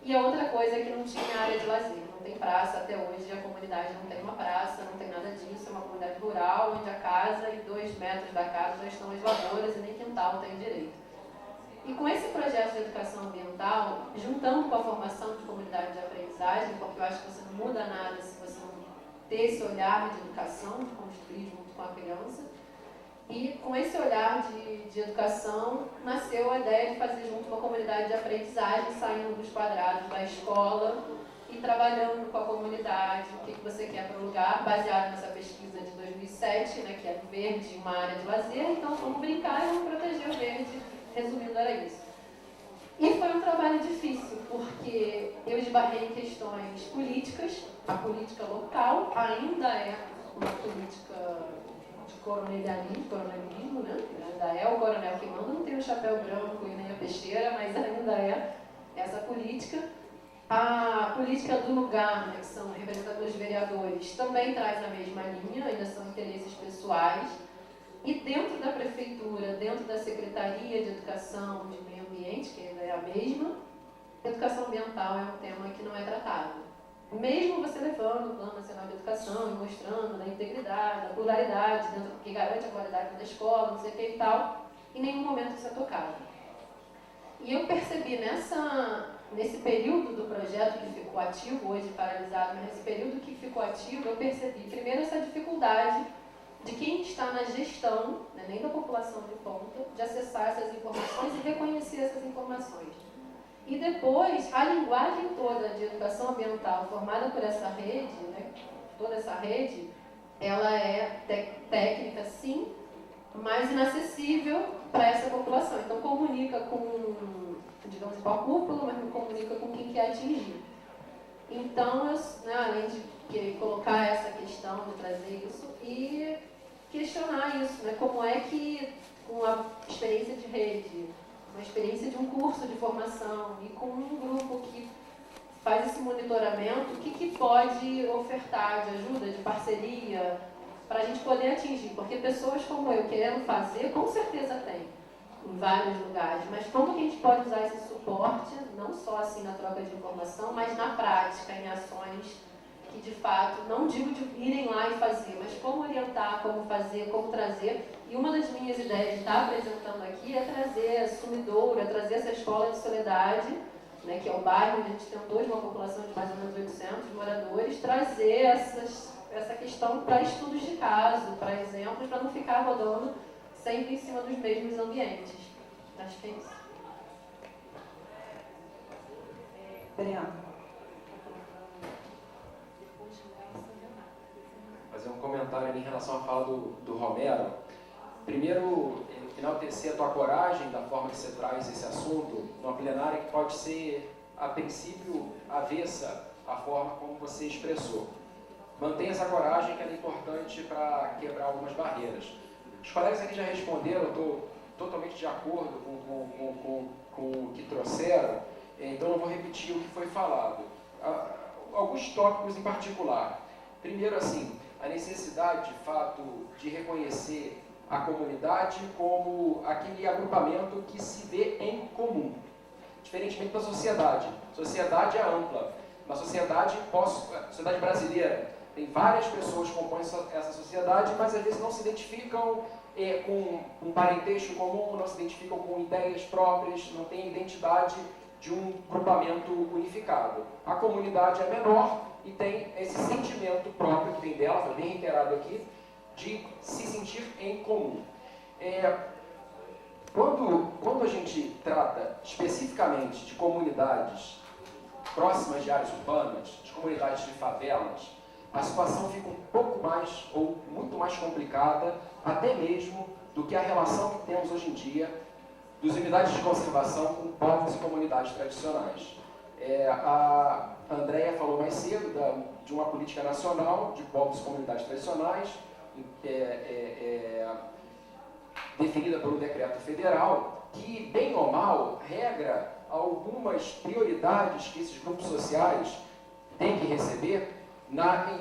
E a outra coisa é que não tinha área de lazer, não tem praça até hoje, a comunidade não tem uma praça, não tem nada disso, é uma comunidade rural, onde a casa e 2 metros da casa já estão as lavouras e nem quintal tem direito. E com esse projeto de educação ambiental, juntando com a formação de comunidade de aprendizagem, porque eu acho que você não muda nada se você não ter esse olhar de educação, de construir junto com a criança. E com esse olhar de educação, nasceu a ideia de fazer junto com a comunidade de aprendizagem, saindo dos quadrados da escola e trabalhando com a comunidade, o que você quer para o lugar, baseado nessa pesquisa de 2007, né, que é do verde, uma área de lazer, então vamos brincar e vamos proteger o verde, resumindo era isso. E foi um trabalho difícil, porque eu esbarrei em questões políticas, a política local ainda é uma política de coronelismo, né? Ainda é o coronel que manda, não tem o chapéu branco e nem a peixeira, mas ainda é essa política. A política do lugar, né, que são representadores vereadores, também traz a mesma linha, ainda são interesses pessoais. E dentro da prefeitura, dentro da Secretaria de Educação de Meio Ambiente, que ainda é a mesma, educação ambiental é um tema que não é tratado. Mesmo você levando o Plano Nacional de Educação e mostrando a integridade, a pluralidade, dentro, que garante a qualidade da escola, não sei o que e tal, em nenhum momento isso é tocado. E eu percebi nesse período do projeto que ficou ativo, hoje paralisado, mas nesse período que ficou ativo, eu percebi primeiro essa dificuldade de quem está na gestão, né, nem da população de ponta, de acessar essas informações e reconhecer essas informações. E depois, a linguagem toda de educação ambiental formada por essa rede, né, toda essa rede, ela é técnica, sim, mas inacessível para essa população. Então, comunica com, digamos, com a cúpula, mas não comunica com quem quer atingir. Então, além de querer colocar essa questão, de trazer isso e questionar isso, né? Como é que, com a experiência de rede, uma experiência de um curso de formação e com um grupo que faz esse monitoramento, o que pode ofertar de ajuda, de parceria, para a gente poder atingir? Porque pessoas como eu querendo fazer, com certeza tem, em vários lugares, mas como que a gente pode usar esse suporte, não só assim na troca de informação, mas na prática, em ações que de fato, não digo de irem lá e fazer, mas como orientar, como fazer, como trazer. E uma das minhas ideias de estar apresentando aqui é trazer a Sumidouro, é trazer essa escola de Soledade, né, que é o bairro onde a gente tentou, de uma população de mais ou menos 800 moradores, trazer essa questão para estudos de caso, para exemplos, para não ficar rodando sempre em cima dos mesmos ambientes. Acho que é isso. Breno. Fazer um comentário em relação à fala do Romero. Primeiro, enaltecer a tua coragem da forma que você traz esse assunto numa plenária que pode ser, a princípio, avessa à forma como você expressou. Mantenha essa coragem, que ela é importante para quebrar algumas barreiras. Os colegas aqui já responderam, eu estou totalmente de acordo com o que trouxeram, então não vou repetir o que foi falado. Alguns tópicos em particular. Primeiro, assim, a necessidade, de fato, de reconhecer a comunidade como aquele agrupamento que se vê em comum, diferentemente da sociedade. A sociedade é ampla. Na sociedade brasileira, tem várias pessoas que compõem essa sociedade, mas às vezes não se identificam com um parentesco comum, não se identificam com ideias próprias, não tem identidade de um grupamento unificado. A comunidade é menor e tem esse sentimento próprio que vem dela, foi bem reiterado aqui, de se sentir em comum. Quando a gente trata especificamente de comunidades próximas de áreas urbanas, de comunidades de favelas, a situação fica um pouco mais, ou muito mais complicada, até mesmo do que a relação que temos hoje em dia das unidades de conservação com povos e comunidades tradicionais. A Andréia falou mais cedo de uma política nacional de povos e comunidades tradicionais, definida por um decreto federal, que, bem ou mal, regra algumas prioridades que esses grupos sociais têm que receber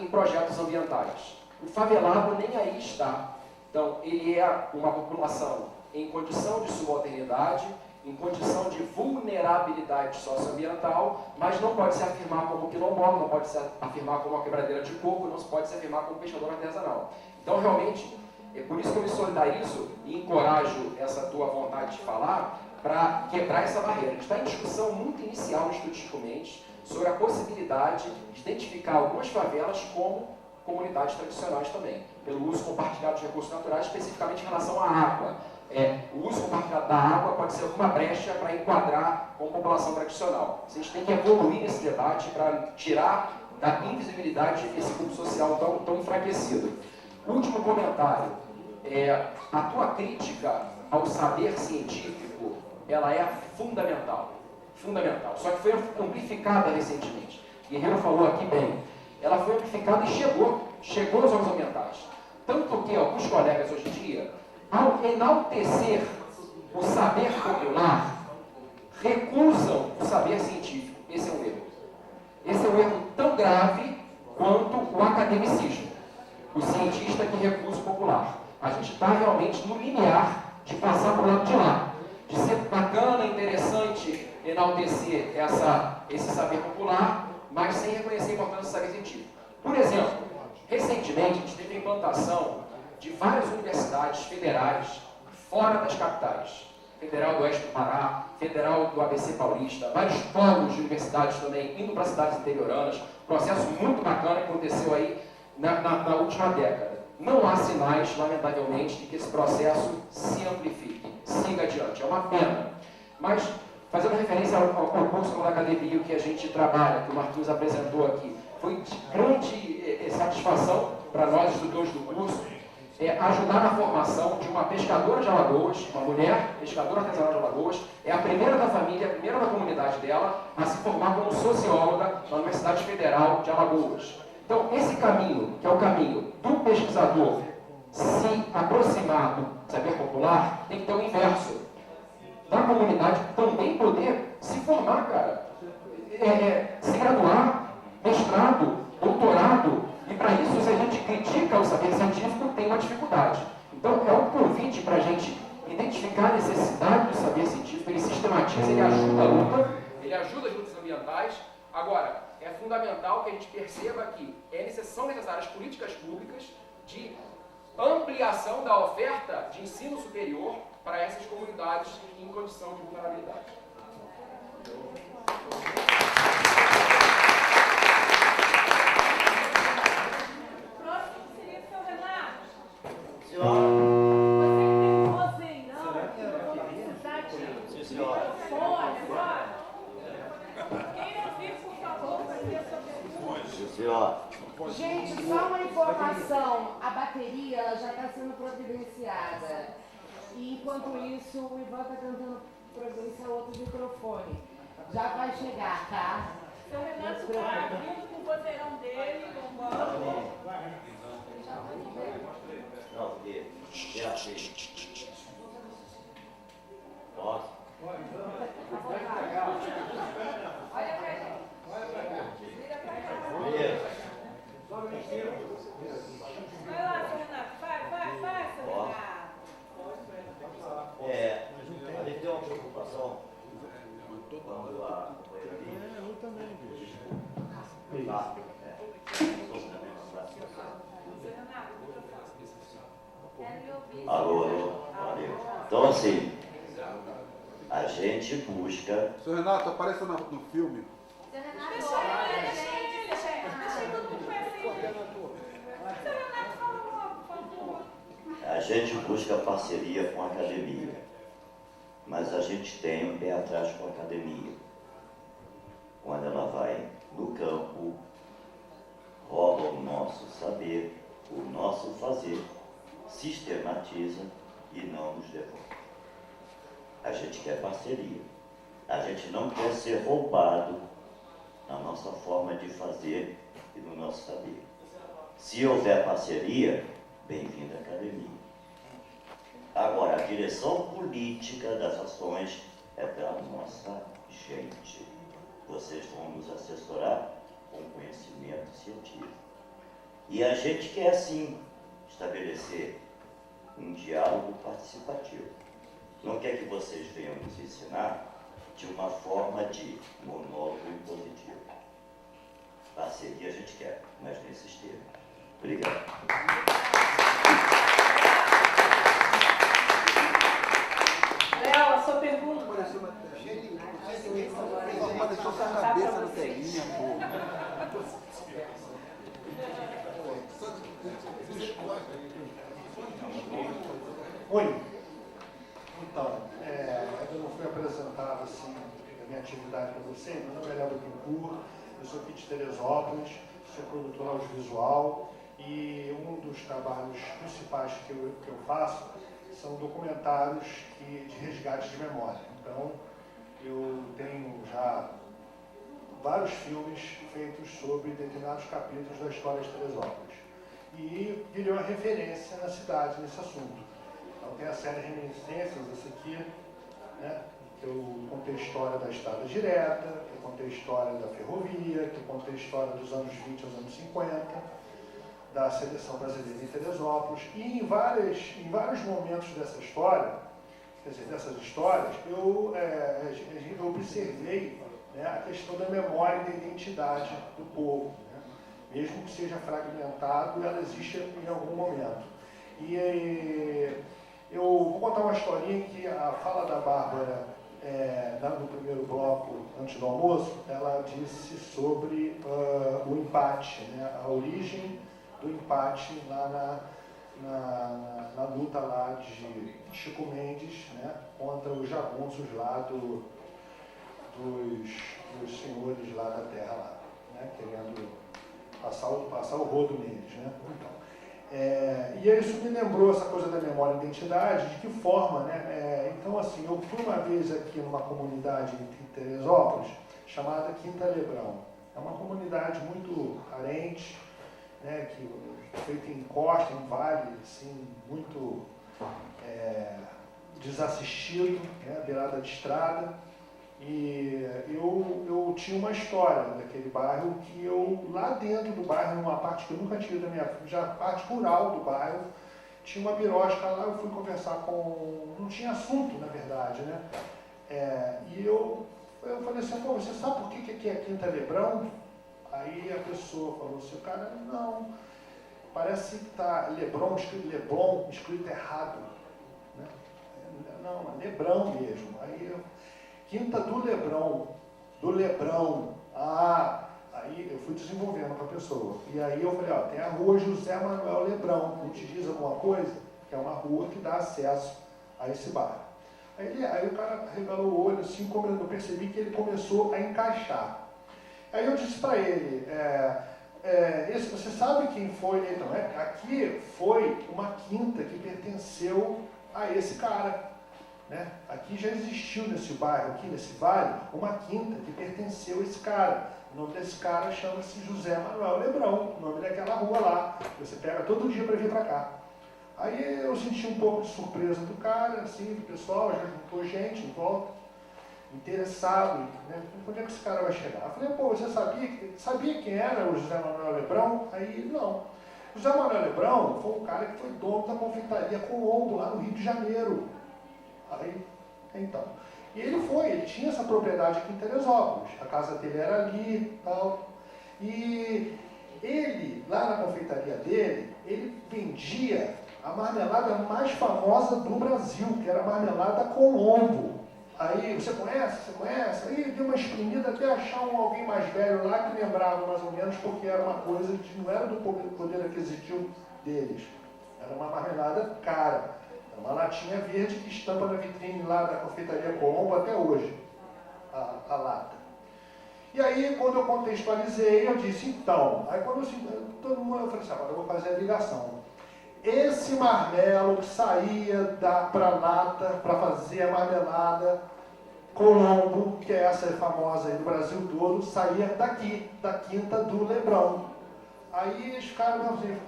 em projetos ambientais. O favelado nem aí está. Então, ele é uma população em condição de subalternidade, em condição de vulnerabilidade socioambiental, mas não pode se afirmar como quilombola, não pode se afirmar como uma quebradeira de coco, não se pode se afirmar como pescador artesanal. Então, realmente, é por isso que eu me solidarizo e encorajo essa tua vontade de falar para quebrar essa barreira. A gente está em discussão muito inicial no Instituto Chico Mendes sobre a possibilidade de identificar algumas favelas como comunidades tradicionais também, pelo uso compartilhado de recursos naturais, especificamente em relação à água. O uso compartilhado da água pode ser alguma brecha para enquadrar como população tradicional. A gente tem que evoluir nesse debate para tirar da invisibilidade esse grupo social tão enfraquecido. Último comentário. A tua crítica ao saber científico, ela é fundamental. Fundamental. Só que foi amplificada recentemente. Guerreiro falou aqui bem. Ela foi amplificada e chegou nos órgãos ambientais. Tanto que alguns colegas hoje em dia, ao enaltecer o saber popular, recusam o saber científico. Esse é um erro. Esse é um erro tão grave quanto o academicismo. O cientista que recusa o popular. A gente está realmente no limiar de passar para o lado de lá, de ser bacana, interessante, enaltecer esse saber popular, mas sem reconhecer a importância do saber científico. Por exemplo, recentemente a gente teve a implantação de várias universidades federais fora das capitais. Federal do Oeste do Pará, Federal do ABC Paulista, vários polos de universidades também indo para cidades interioranas. Processo muito bacana que aconteceu aí na última década. Não há sinais, lamentavelmente, de que esse processo se amplifique, siga adiante. É uma pena. Mas, fazendo referência ao curso da academia que a gente trabalha, que o Marquinhos apresentou aqui, foi de grande satisfação para nós, instrutores do curso, ajudar na formação de uma pescadora de Alagoas, uma mulher pescadora artesanal de Alagoas, é a primeira da família, a primeira da comunidade dela, a se formar como socióloga na Universidade Federal de Alagoas. Então, esse caminho, que é o caminho do pesquisador se aproximar do saber popular, tem que ter o inverso. Da comunidade também poder se formar, cara. Se graduar, mestrado, doutorado. E para isso, se a gente critica o saber científico, tem uma dificuldade. Então, é um convite para a gente identificar a necessidade do saber científico, ele sistematiza, ele ajuda a luta, ele ajuda as lutas ambientais. Agora, é fundamental que a gente perceba que são necessárias políticas públicas de ampliação da oferta de ensino superior para essas comunidades em condição de vulnerabilidade. Próximo seria o seu Renato. Senhora. Gente, só uma informação, a bateria ela já está sendo providenciada. E enquanto isso, o Ivan está tentando providenciar outro microfone. Já vai chegar, tá? Seu Renato está junto com o vozeirão dele, no banco. Não, porque é assim. Posso? Olha pra gente. Vira pra cá. Vai lá, seu Renato. Vai, seu Renato. A gente tem uma preocupação quando a companhia. Eu também, bicho. Alô, valeu. Então, assim, a gente busca. Seu Renato, apareça no filme. Seu Renato, deixa ele todo mundo conhecer. Seu Renato, fala, por favor. A gente busca parceria com a academia, mas a gente tem um pé atrás com a academia. Quando ela vai no campo, rouba o nosso saber, o nosso fazer, sistematiza e não nos devolve. A gente quer parceria. A gente não quer ser roubado na nossa forma de fazer e no nosso saber. Se houver parceria, bem-vindo à academia. Agora, a direção política das ações é da nossa gente. Vocês vão nos assessorar com conhecimento científico. E a gente quer, sim, estabelecer um diálogo participativo. Não quer que vocês venham nos ensinar de uma forma de monólogo impositivo. Parceria a gente quer, mas nesses termos. Obrigado. Léo, a sua pergunta. Deixou sua cabeça na telinha, pô. Oi. Então, eu não fui apresentado assim a minha atividade para vocês. Meu nome é Léo Bittencourt, eu sou aqui de Teresópolis, sou produtor audiovisual e um dos trabalhos principais que eu faço são documentários de resgate de memória. Então, eu tenho já vários filmes feitos sobre determinados capítulos da história de Teresópolis. E virei uma referência na cidade nesse assunto. Então tem a série Reminiscências, essa aqui, né, que eu contei a história da estrada direta, que eu contei a história da ferrovia, que eu contei a história dos anos 20 aos anos 50. da seleção brasileira em Teresópolis, e em vários momentos dessa história, quer dizer, dessas histórias, eu observei, né, a questão da memória e da identidade do povo, né? Mesmo que seja fragmentado, ela existe em algum momento. E eu vou contar uma historinha que a fala da Bárbara, no primeiro bloco, antes do almoço, ela disse sobre o empate, né, a origem do empate lá na luta lá de Chico Mendes, né, contra os jagunços lá dos senhores lá da terra, lá, né, querendo passar o rodo neles. Né? Então, e isso me lembrou essa coisa da memória e identidade, de que forma, né? Então, assim, eu fui uma vez aqui numa comunidade em Teresópolis, chamada Quinta Lebrão. É uma comunidade muito carente, né, que feita em costa, em vale, assim, muito desassistido, né, beirada de estrada. E eu tinha uma história daquele bairro que lá dentro do bairro, numa parte que eu nunca tive da minha vida, já a parte rural do bairro, tinha uma birosca lá, eu fui conversar não tinha assunto, na verdade, né? E eu falei assim, pô, você sabe por que aqui é Quinta Lebrão? Aí a pessoa falou assim, cara, não, parece que está Leblon escrito errado. Né? Não, é Lebrão mesmo. Aí Quinta do Lebrão. Aí eu fui desenvolvendo com a pessoa. E aí eu falei, tem a rua José Manuel Lebrão, não te diz alguma coisa? Que é uma rua que dá acesso a esse bairro. Aí o cara regalou o olho, assim, como eu percebi que ele começou a encaixar. Aí eu disse para ele, você sabe quem foi? Então, aqui foi uma quinta que pertenceu a esse cara. Né? Aqui já existiu nesse bairro, aqui nesse vale, uma quinta que pertenceu a esse cara. O nome desse cara chama-se José Manuel Lebrão, o nome daquela rua lá. Você pega todo dia para vir para cá. Aí eu senti um pouco de surpresa do cara, assim, do pessoal, já juntou gente em volta, interessado, né? Quando é que esse cara vai chegar? Eu falei, pô, você sabia quem era o José Manuel Lebrão? Aí, não. José Manuel Lebrão foi um cara que foi dono da confeitaria Colombo, lá no Rio de Janeiro. Aí, então. E ele tinha essa propriedade aqui em Teresópolis. A casa dele era ali e tal. E ele, lá na confeitaria dele, ele vendia a marmelada mais famosa do Brasil, que era a marmelada Colombo. Aí, você conhece? Aí deu uma espremida até achar alguém mais velho lá que lembrava mais ou menos, porque era uma coisa que não era do poder aquisitivo deles. Era uma marmelada cara. Era uma latinha verde que estampa na vitrine lá da confeitaria Colombo até hoje, a lata. E aí, quando eu contextualizei, eu disse, então, aí quando todo mundo, eu falei assim, agora eu vou fazer a ligação. Esse marmelo que saía para a lata, para fazer a marmelada Colombo, que é essa famosa aí do Brasil todo, saía daqui, da Quinta do Lebrão. Aí eles ficaram assim,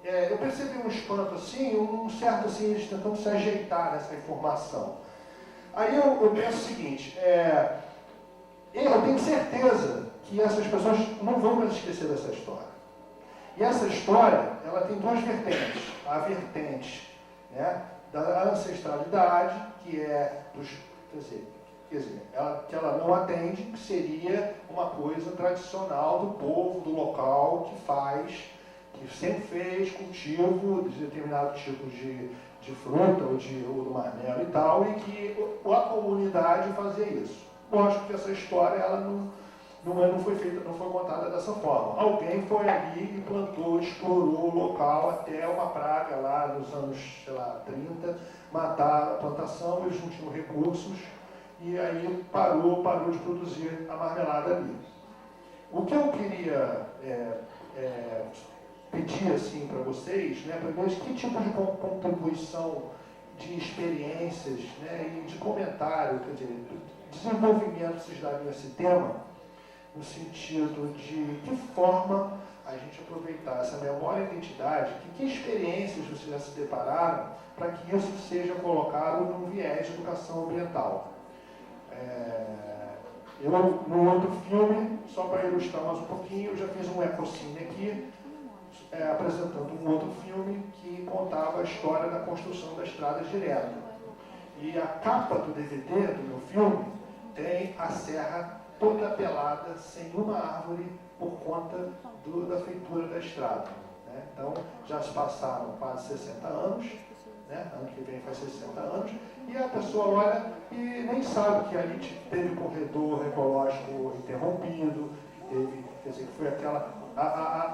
eu percebi um espanto assim, um certo assim, eles tentando se ajeitar nessa informação. Aí eu penso o seguinte, eu tenho certeza que essas pessoas não vão mais esquecer dessa história. E essa história, ela tem duas vertentes. A vertente, né, da ancestralidade, que é que ela não atende, que seria uma coisa tradicional do povo, do local, que sempre fez cultivo de determinado tipo de fruta ou do marmelo e tal, e que a comunidade fazia isso. Lógico que essa história ela não foi feita, não foi contada dessa forma. Alguém foi ali e plantou, explorou o local até uma praga lá nos anos, 30, matar a plantação, eles não tinham recursos, e aí parou de produzir a marmelada ali. O que eu queria pedir assim para vocês, né, para ver que tipo de contribuição, de experiências, né, e de comentário, quer dizer, desenvolvimento vocês dariam esse tema, no sentido de que forma a gente aproveitar essa memória e identidade, que experiências vocês já se depararam para que isso seja colocado num viés de educação ambiental. No outro filme, só para ilustrar mais um pouquinho, eu já fiz um ecocine aqui apresentando um outro filme que contava a história da construção da estrada direto. E a capa do DVD do meu filme tem a serra toda pelada, sem uma árvore, por conta da feitura da estrada. Né? Então, já se passaram quase 60 anos, né? Ano que vem faz 60 anos, e a pessoa olha e nem sabe que ali teve corredor ecológico interrompido, teve, quer dizer, que foi aquela...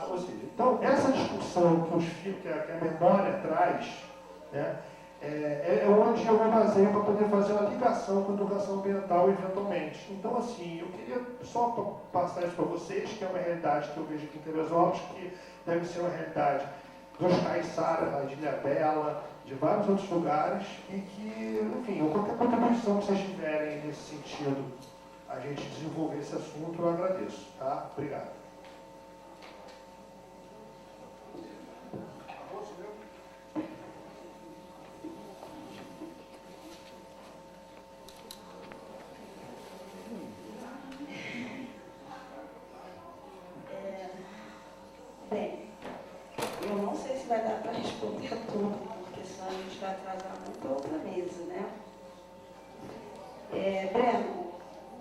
ou seja, então, essa discussão que a memória traz, né? É onde eu me baseio para poder fazer uma ligação com a educação ambiental eventualmente. Então, assim, eu queria só passar isso para vocês, que é uma realidade que eu vejo aqui em Teresópolis, que deve ser uma realidade dos Caiçara, de Ilhabela, de vários outros lugares, e que, enfim, qualquer contribuição que vocês tiverem nesse sentido, a gente desenvolver esse assunto, eu agradeço. Tá? Obrigado. Bem, eu não sei se vai dar para responder tudo, porque senão a gente vai atrasar muito a outra mesa, né? Breno,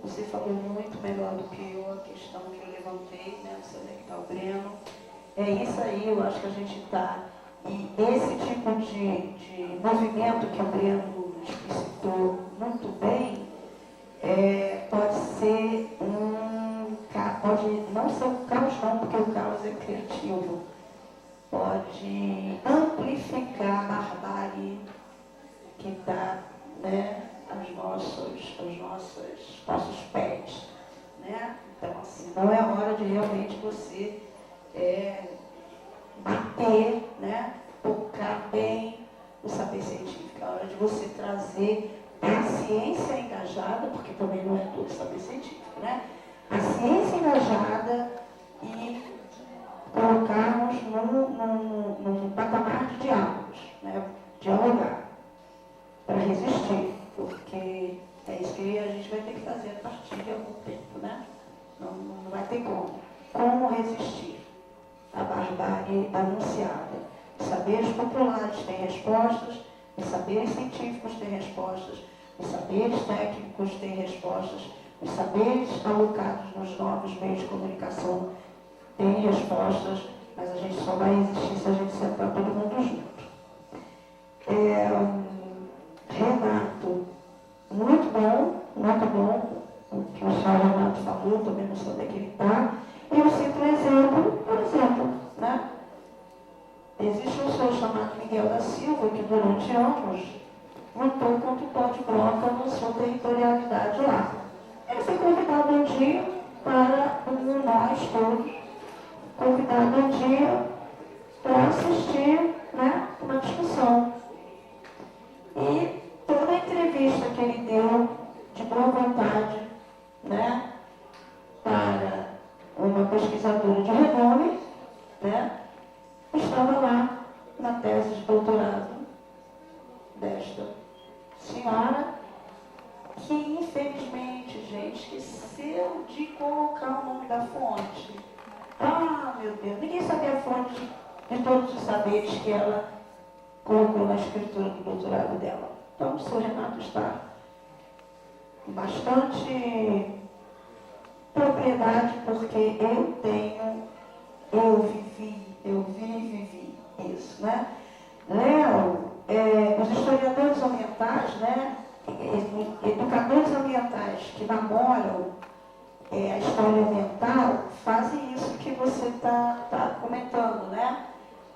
você falou muito melhor do que eu a questão que eu levantei, né? Não sei onde é que está o Breno. É isso aí, eu acho que a gente está. E esse tipo de movimento que o Breno explicitou muito bem, pode ser pode não ser um caos não, porque o caos é criativo. Pode amplificar a barbárie que está, né, aos nossos pés. Né? Então, assim, não é hora de realmente você bater, né, tocar bem o saber científico. É hora de você trazer a ciência engajada, porque também não é todo saber científico, né? A ciência engajada e colocarmos num patamar de diálogos, né? Dialogar para resistir, porque é isso que a gente vai ter que fazer a partir de algum tempo, né? Não vai ter como. Como resistir à barbárie anunciada? Os saberes populares têm respostas, os saberes científicos têm respostas, os saberes técnicos têm respostas, os saberes alocados nos novos meios de comunicação têm respostas, mas a gente só vai existir se a gente sentar todo mundo junto. Renato, muito bom o que o senhor Renato falou, também não sei onde é que ele está. E eu cito um exemplo, por exemplo, né? Existe um senhor chamado Miguel da Silva, que durante anos lutou contra o pó de broca na sua territorialidade lá. Ele foi convidado um dia para nós todos, convidado um dia para assistir, né, uma discussão. E toda a entrevista que ele deu de boa vontade, né, para uma pesquisadora de renome, né, estava lá na tese de doutorado desta senhora, que infelizmente, gente, esqueceu de colocar o nome da fonte. Ah, meu Deus, ninguém sabia a fonte de todos os saberes que ela colocou na escritura do doutorado dela. Então, o senhor Renato está com bastante propriedade, porque eu vivi isso, né? Léo, os historiadores ambientais, né? Educadores ambientais que namoram a história ambiental fazem isso que você está comentando, né?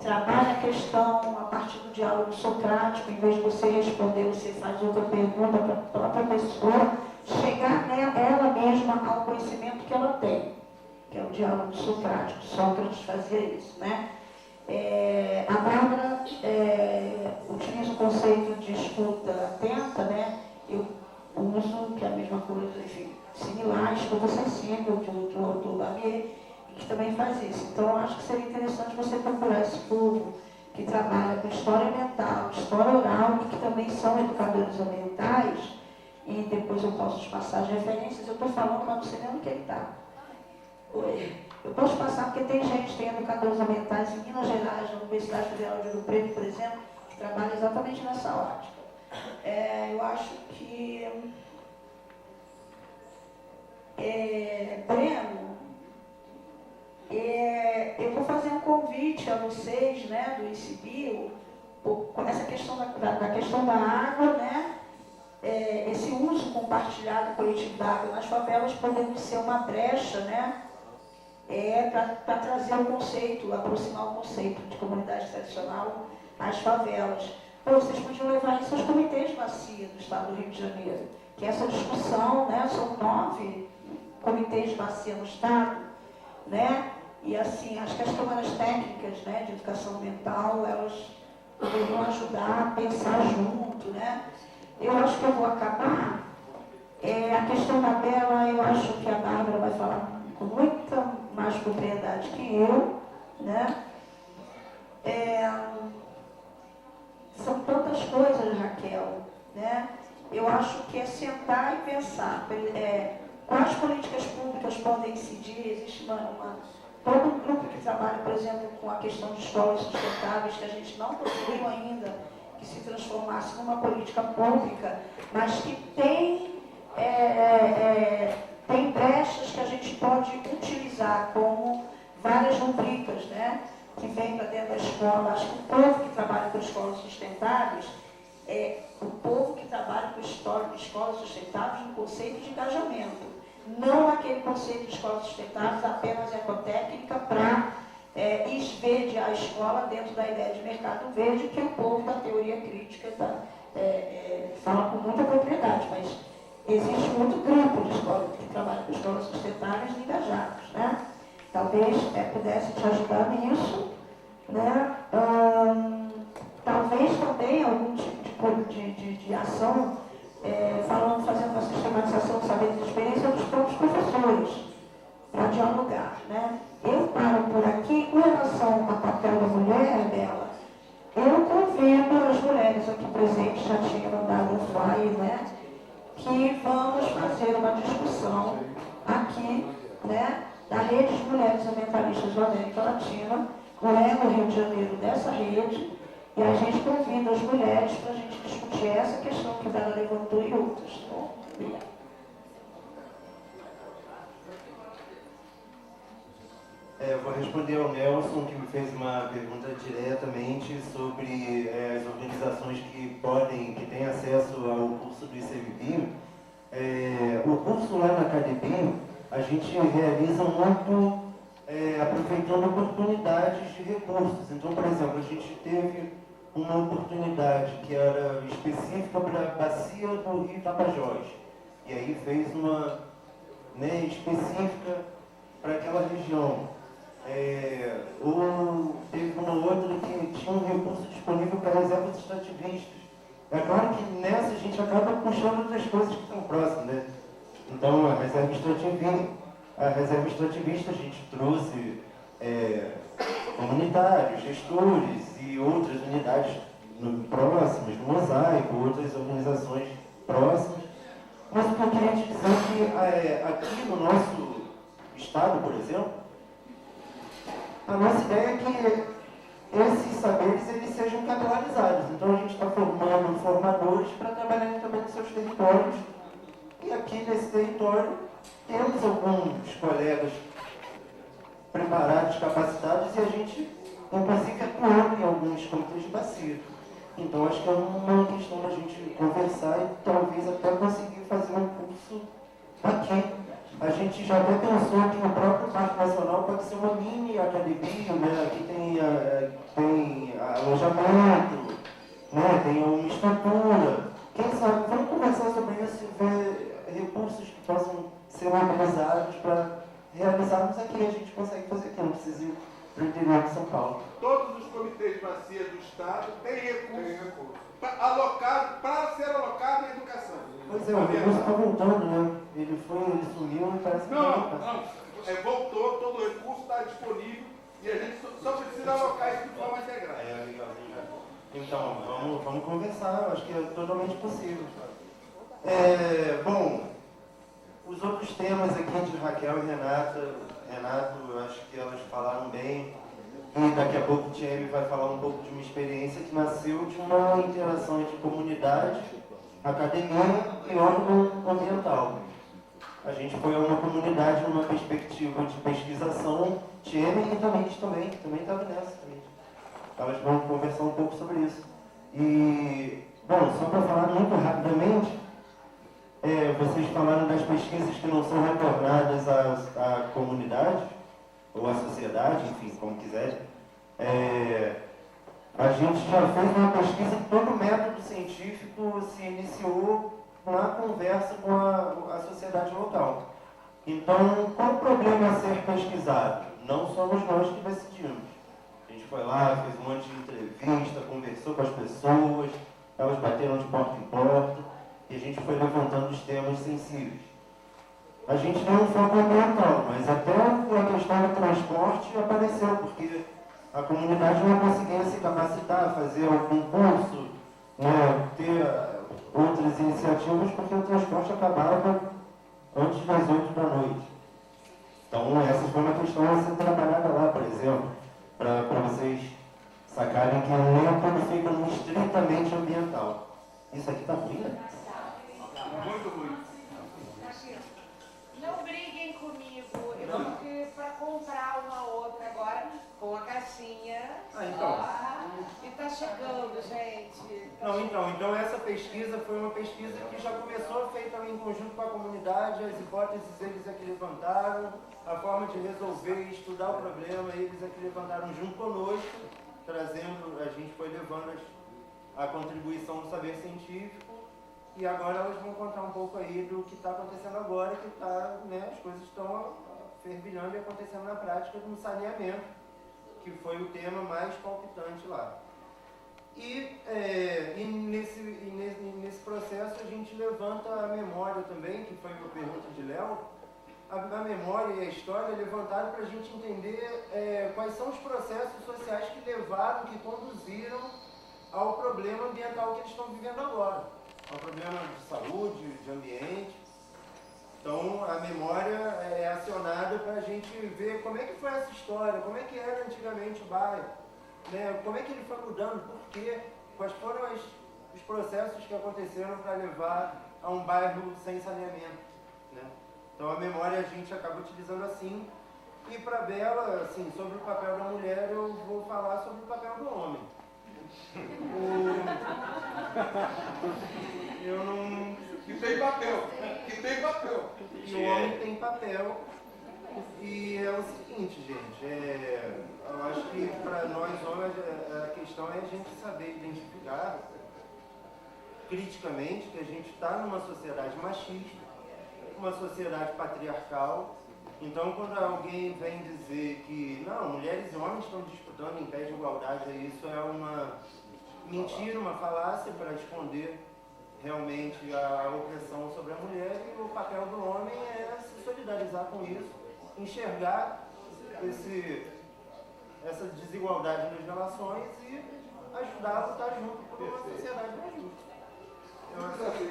Trabalha a questão a partir do diálogo socrático, em vez de você responder, você faz outra pergunta para a pessoa chegar ela mesma ao conhecimento que ela tem, que é o diálogo socrático. Sócrates fazia isso, né? A Bárbara utiliza o conceito de escuta atenta, né? Eu uso, que é a mesma coisa, enfim, similar, escuta sensível, do Barbier, que também faz isso. Então, eu acho que seria interessante você procurar esse povo que trabalha com história ambiental, história oral, e que também são educadores ambientais, e depois eu posso te passar as referências. Eu estou falando, mas não sei nem onde que ele está. Eu posso passar, porque tem gente, tem educadores ambientais em Minas Gerais, na Universidade Federal de Rio Preto, por exemplo, que trabalha exatamente nessa ótica. Eu acho que Breno, eu vou fazer um convite a vocês, né, do ICBio, com essa questão da questão da água, né, esse uso compartilhado coletivo da água nas favelas podendo ser uma brecha, né, para trazer o conceito, aproximar o conceito de comunidade tradicional às favelas. Então, vocês podiam levar isso aos comitês de bacia do Estado do Rio de Janeiro, que essa discussão, né, são 9 comitês de bacia no Estado, né, e assim, acho que as câmaras técnicas, né, de educação ambiental, elas poderiam ajudar a pensar junto, né. Eu acho que eu vou acabar. A questão da Bela, eu acho que a Bárbara vai falar com muita mais propriedade que eu, né. São tantas coisas, Raquel, né. Eu acho que é sentar e pensar quais políticas públicas podem incidir. Existe todo um grupo que trabalha, por exemplo, com a questão de escolas sustentáveis, que a gente não conseguiu ainda que se transformasse numa política pública, mas que tem brechas que a gente pode utilizar como várias rubricas, né, que vem para dentro da escola. Acho que o povo que trabalha com escolas sustentáveis o povo que trabalha com escolas sustentáveis no conceito de engajamento, não aquele conceito de escolas sustentáveis apenas ecotécnica para esverdear a escola dentro da ideia de mercado verde, que o povo da teoria crítica fala com muita propriedade, mas existe muito grupo de escolas que trabalha com escolas sustentáveis engajados, né? Talvez pudesse te ajudar nisso, né? Talvez também algum tipo de ação, fazendo uma sistematização de saberes e experiência dos próprios professores, para dialogar, né? Eu paro por aqui. Com relação ao papel da mulher, Bela, eu convido as mulheres aqui presentes, já tinha mandado um flyer, né, que vamos fazer uma discussão aqui, né, da Rede de Mulheres Ambientalistas da América Latina, no Rio de Janeiro dessa rede, e a gente convida as mulheres para a gente discutir essa questão que ela levantou e outras. Tá bom? Obrigada. Eu vou responder ao Nelson, que me fez uma pergunta diretamente sobre as organizações que têm acesso ao curso do ICMBio. O curso lá na KDB, a gente realiza muito aproveitando oportunidades de recursos. Então, por exemplo, a gente teve uma oportunidade que era específica para a bacia do Rio Tapajós. E aí fez uma específica para aquela região. Ou teve uma outra que tinha um recurso disponível para reservas extrativistas. É claro que nessa a gente acaba puxando outras coisas que estão próximas, né? Então, a reserva extrativista a gente trouxe comunitários, gestores e outras unidades próximas, do Mosaico, outras organizações próximas. Mas o que eu queria te dizer é que aqui no nosso estado, por exemplo, a nossa ideia é que esses saberes eles sejam capilarizados. Então a gente está formando formadores para trabalharem também nos seus territórios. E aqui nesse território temos alguns colegas preparados, capacitados, e a gente, inclusive, atuando em alguns comitês de bacia. Então acho que é uma questão da gente conversar e talvez até conseguir fazer um curso aqui. A gente já até pensou que no próprio Parque Nacional pode ser uma mini academia, né? Aqui tem alojamento, né? Tem uma estrutura. Quem sabe, vamos conversar sobre isso e ver recursos que possam ser mobilizados para realizarmos aqui. A gente consegue fazer aqui, não precisa ir para o interior de São Paulo. Todos os comitês de bacia do Estado têm recurso alocado para ser alocado em educação. Pois é, o recurso está voltando, né? Ele sumiu e parece que não. Voltou, todo o recurso está disponível e a gente só precisa alocar isso de forma integrada. Então, vamos conversar, eu acho que é totalmente possível. Bom, os outros temas aqui de Raquel e Renato, eu acho que também. E daqui a pouco o Thierry vai falar um pouco de uma experiência que nasceu de uma interação entre comunidade, academia e órgão ambiental. A gente foi a uma comunidade numa perspectiva de pesquisação, Thierry e também estava nessa também. Elas vão conversar um pouco sobre isso. E, bom, só para falar muito rapidamente, vocês falaram das pesquisas que não são retornadas à comunidade, ou à sociedade, enfim, como quiserem. A gente já fez uma pesquisa que todo método científico se iniciou na conversa com a sociedade local. Então, qual o problema a ser pesquisado? Não somos nós que decidimos. A gente foi lá, fez um monte de entrevista, conversou com as pessoas, elas bateram de porta em porta, e a gente foi levantando os temas sensíveis. A gente deu um foco ambiental, mas até a questão do transporte apareceu, porque a comunidade não conseguia se capacitar, fazer algum curso, né, ter outras iniciativas, porque o transporte acabava antes das 8 da noite. Então, essa foi uma questão a ser trabalhada lá, por exemplo, para vocês sacarem que nem tudo fica no estritamente ambiental. Isso aqui está ruim, né? Muito ruim. Não briguem comigo, eu fiquei para comprar uma outra agora com a caixinha. E tá chegando, gente. Então essa pesquisa foi uma pesquisa que já começou feita em conjunto com a comunidade, as hipóteses eles é que levantaram, a forma de resolver e estudar o problema eles é que levantaram junto conosco, trazendo, a gente foi levando a contribuição do saber científico. E agora elas vão contar um pouco aí do que está acontecendo agora, que as coisas estão fervilhando e acontecendo na prática no saneamento, que foi o tema mais palpitante lá. E nesse processo a gente levanta a memória também, que foi uma pergunta de Léo. A memória e a história levantaram para a gente entender quais são os processos sociais que levaram, que conduziram ao problema ambiental que eles estão vivendo agora. É um problema de saúde, de ambiente. Então, a memória é acionada para a gente ver como é que foi essa história, como é que era antigamente o bairro, né? Como é que ele foi mudando, por quê, quais foram os processos que aconteceram para levar a um bairro sem saneamento, né? Então, a memória a gente acaba utilizando assim. E para Bela, assim, sobre o papel da mulher, eu vou falar sobre o papel do homem. Eu não... Que tem papel. E o homem tem papel. E é o seguinte, gente, eu acho que para nós homens a questão é a gente saber identificar criticamente que a gente está numa sociedade machista, uma sociedade patriarcal. Então, quando alguém vem dizer que não, mulheres e homens estão disputando em pé de igualdade, isso é uma mentira, uma falácia para esconder realmente a opressão sobre a mulher, e o papel do homem é se solidarizar com isso, enxergar essa desigualdade nas relações e ajudar a lutar junto por uma sociedade mais justa. Eu acho que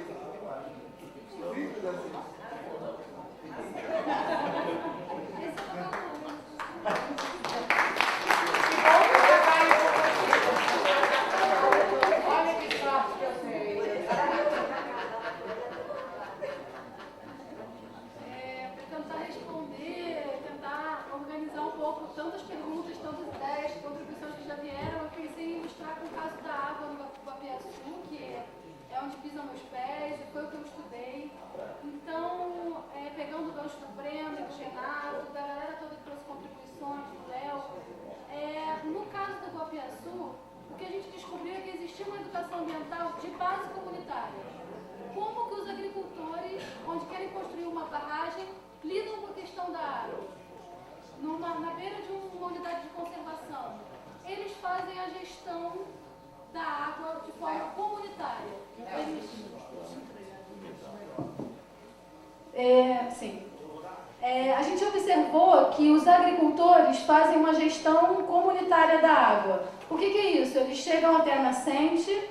Olha que sorte que eu tenho. Para tentar responder, tentar organizar um pouco tantas perguntas, tantas ideias, contribuições que já vieram, eu pensei em ilustrar com o caso da água no Guapiaçu, que é onde pisam meus pés, e foi o que eu estudei. Então, pegando o gancho do Breno, do Renato, da galera toda que trouxe contribuições, do Léo, no caso do Guapiaçu, o que a gente descobriu é que existia uma educação ambiental de base comunitária. Como que os agricultores, onde querem construir uma barragem, lidam com a questão da água? Na beira de uma unidade de conservação, eles fazem a gestão da água de forma comunitária. A gente observou que os agricultores fazem uma gestão comunitária da água. O que é isso? Eles chegam até a nascente,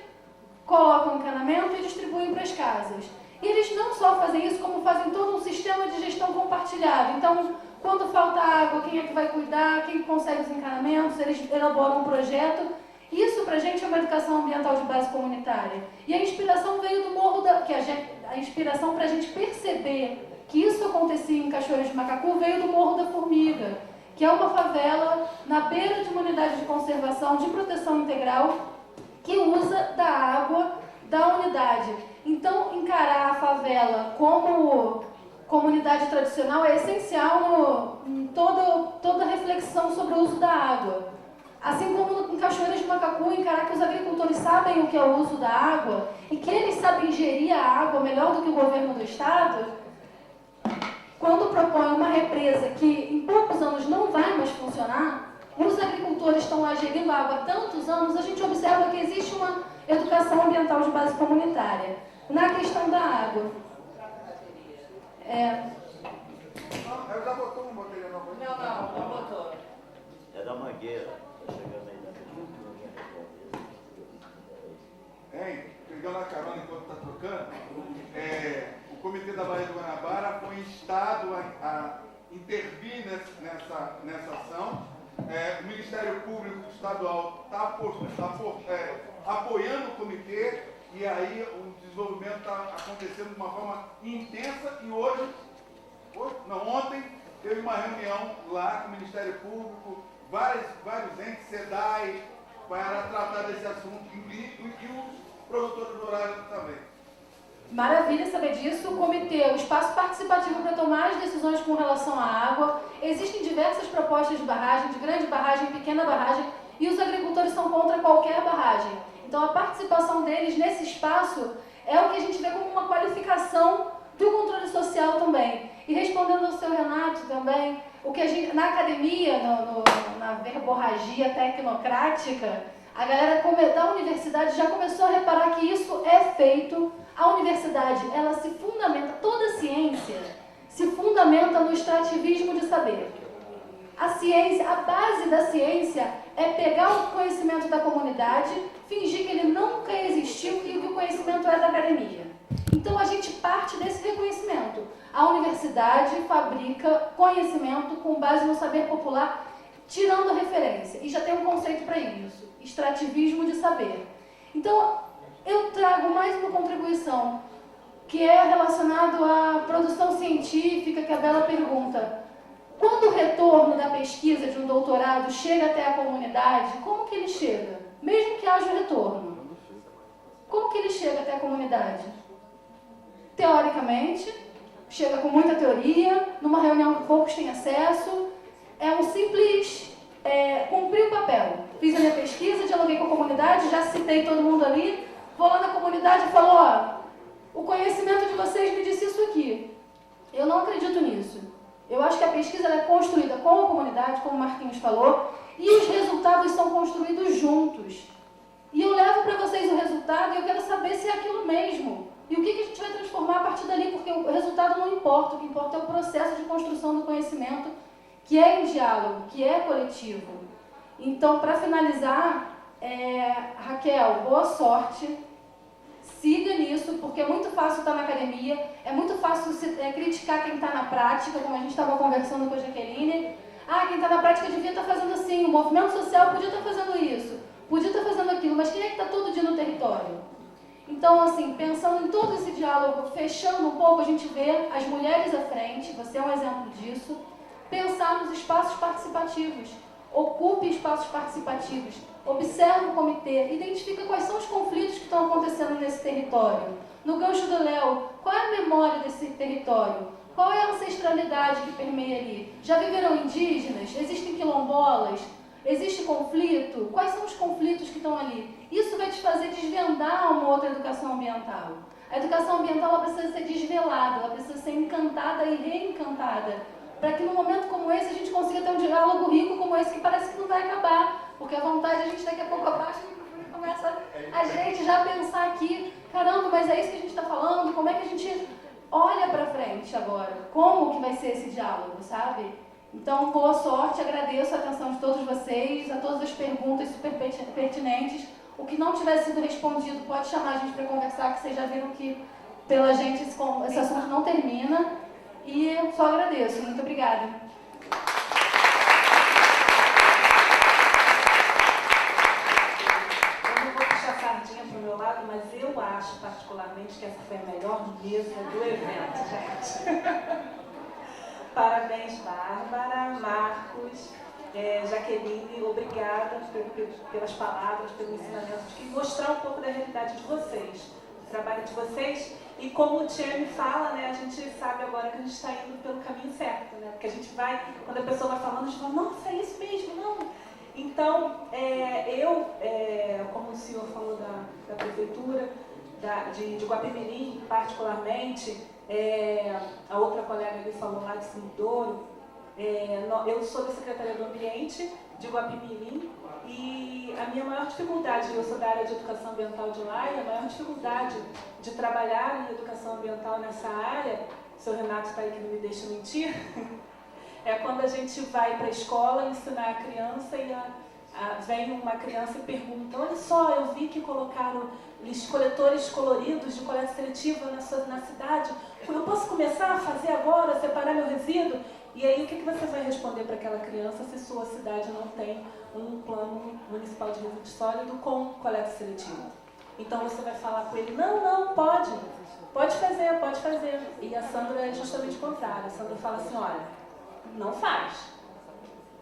colocam encanamento e distribuem para as casas. E eles não só fazem isso, como fazem todo um sistema de gestão compartilhado. Então, Quando falta água, quem é que vai cuidar, quem consegue os encanamentos, eles elaboram um projeto. Isso pra gente é uma educação ambiental de base comunitária. E a inspiração veio do Morro da... A inspiração pra gente perceber que isso acontecia em Cachoeiras de Macacu veio do Morro da Formiga, que é uma favela na beira de uma unidade de conservação de proteção integral que usa da água da unidade. Então, encarar a favela como comunidade tradicional é essencial em toda reflexão sobre o uso da água. Assim como em Cachoeiras de Macacu, encarar que os agricultores sabem o que é o uso da água e que eles sabem gerir a água melhor do que o governo do estado, quando propõe uma represa que em poucos anos não vai mais funcionar, os agricultores estão lá gerindo a água há tantos anos, a gente observa que existe uma educação ambiental de base comunitária. Na questão da água. Eu já botou uma bateria nova? Não botou. É da Mangueira. Tá chegando aí Pegando a carona enquanto está trocando, o Comitê da Baía do Guanabara foi instado a intervir nessa ação. O Ministério Público Estadual está apoiando o comitê e aí o desenvolvimento está acontecendo de uma forma intensa e ontem teve uma reunião lá com o Ministério Público, vários entes, SEDAI, para tratar desse assunto e os produtores rurais também. Maravilha saber disso. O comitê, o espaço participativo para tomar as decisões com relação à água. Existem diversas propostas de barragem, de grande barragem, pequena barragem, e os agricultores são contra qualquer barragem. Então a participação deles nesse espaço é o que a gente vê como uma qualificação do controle social também. E respondendo ao seu Renato também, o que a gente, na academia, na verborragia tecnocrática, a galera da universidade já começou a reparar que isso é feito. A universidade, ela se fundamenta, toda ciência se fundamenta no extrativismo de saber. A ciência, a base da ciência é pegar o conhecimento da comunidade, fingir que ele nunca existiu e que o conhecimento é da academia. Então a gente parte desse reconhecimento. A universidade fabrica conhecimento com base no saber popular, tirando a referência. E já tem um conceito para isso, extrativismo de saber. Então, eu trago mais uma contribuição, que é relacionado à produção científica, que a Bela pergunta. Quando o retorno da pesquisa de um doutorado chega até a comunidade, como que ele chega? Mesmo que haja o retorno. Como que ele chega até a comunidade? Teoricamente, chega com muita teoria, numa reunião que poucos têm acesso, é um simples cumprir o papel. Fiz a minha pesquisa, dialoguei com a comunidade, já citei todo mundo ali, vou lá na comunidade e falo, o conhecimento de vocês me disse isso aqui. Eu não acredito nisso. Eu acho que a pesquisa é construída com a comunidade, como o Marquinhos falou, e os resultados são construídos juntos. E eu levo para vocês o resultado e eu quero saber se é aquilo mesmo. E o que a gente vai transformar a partir dali, porque o resultado não importa, o que importa é o processo de construção do conhecimento, que é em diálogo, que é coletivo. Então, para finalizar, Raquel, boa sorte, siga nisso, porque é muito fácil estar na academia, é muito fácil criticar quem está na prática, como a gente estava conversando com a Jaqueline. Quem está na prática devia estar fazendo assim, o movimento social podia estar fazendo isso, podia estar fazendo aquilo, mas quem é que está todo dia no território? Então, assim, pensando em todo esse diálogo, fechando um pouco, a gente vê as mulheres à frente, você é um exemplo disso, pensar nos espaços participativos, ocupe espaços participativos, observe o comitê, identifica quais são os conflitos que estão acontecendo nesse território. No gancho do Léo, qual é a memória desse território? Qual é a ancestralidade que permeia ali? Já viveram indígenas? Existem quilombolas? Existe conflito? Quais são os conflitos que estão ali? Isso vai te fazer desvendar uma outra educação ambiental. A educação ambiental ela precisa ser desvelada, ela precisa ser encantada e reencantada, para que num momento como esse a gente consiga ter um diálogo rico como esse, que parece que não vai acabar, porque a vontade a gente daqui a pouco abaixa e começa a gente já pensar aqui, caramba, mas é isso que a gente está falando, como é que a gente olha para frente agora, como que vai ser esse diálogo, sabe? Então, boa sorte, agradeço a atenção de todos vocês, a todas as perguntas super pertinentes. O que não tiver sido respondido, pode chamar a gente para conversar, que vocês já viram que pela gente esse assunto não termina. E só agradeço. Muito obrigada. Eu não vou puxar a sardinha para o meu lado, mas eu acho particularmente que essa foi a melhor mesa do evento, gente. Parabéns, Bárbara, Marcos, Jaqueline, obrigada pelas palavras, pelo ensinamento, de mostrar um pouco da realidade de vocês, do trabalho de vocês. E como o Tiane fala, né, a gente sabe agora que a gente está indo pelo caminho certo, né? Porque a gente vai, quando a pessoa vai falando, a gente fala, nossa, é isso mesmo, não. Então, como o senhor falou da prefeitura, de Guapimirim, particularmente, a outra colega ali falou lá de Cimidouro, eu sou da Secretaria do Ambiente de Guapimirim e a minha maior dificuldade, eu sou da área de educação ambiental de lá, e a maior dificuldade de trabalhar em educação ambiental nessa área, o senhor Renato está aí que não me deixa mentir, é quando a gente vai para a escola ensinar a criança e vem uma criança e pergunta, olha só, eu vi que colocaram coletores coloridos de coleta seletiva na cidade, eu posso começar a fazer agora, separar meu resíduo? E aí o que você vai responder para aquela criança se sua cidade não tem um plano municipal de resíduo sólido com coleta seletiva? Então você vai falar com ele, não, pode fazer. E a Sandra é justamente o contrário, a Sandra fala assim, olha, não faz.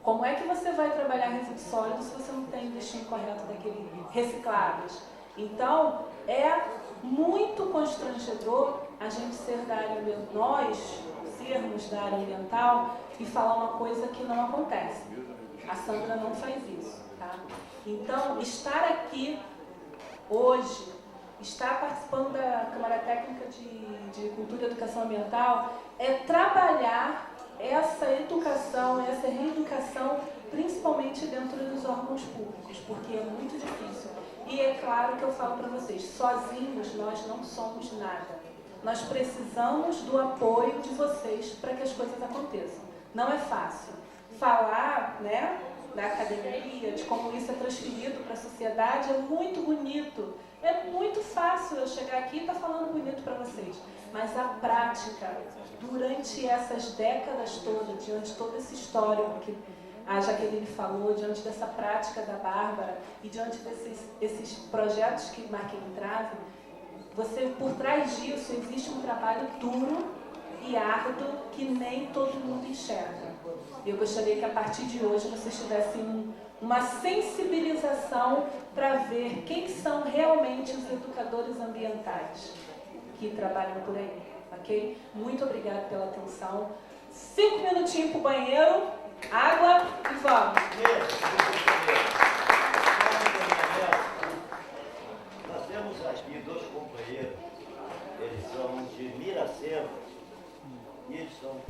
Como é que você vai trabalhar resíduo sólido se você não tem o destino correto daquele recicláveis? Então, é muito constrangedor a gente ser da área ambiental, nós sermos da área ambiental e falar uma coisa que não acontece. A Sandra não faz isso, tá? Então, estar aqui hoje, estar participando da Câmara Técnica de Cultura e Educação Ambiental é trabalhar essa educação, essa reeducação, principalmente dentro dos órgãos públicos, porque é muito difícil. E é claro que eu falo para vocês, sozinhos nós não somos nada. Nós precisamos do apoio de vocês para que as coisas aconteçam. Não é fácil. Falar, né, da academia, de como isso é transferido para a sociedade é muito bonito. É muito fácil eu chegar aqui e estar falando bonito para vocês. Mas a prática, durante essas décadas todas, diante de todo esse histórico que a Jaqueline falou, diante dessa prática da Bárbara e diante desses projetos que Marquinhos trazem, por trás disso existe um trabalho duro e árduo que nem todo mundo enxerga. Eu gostaria que a partir de hoje vocês tivessem uma sensibilização para ver quem são realmente os educadores ambientais que trabalham por aí, ok? Muito obrigada pela atenção. 5 minutinhos para o banheiro, água e vamos!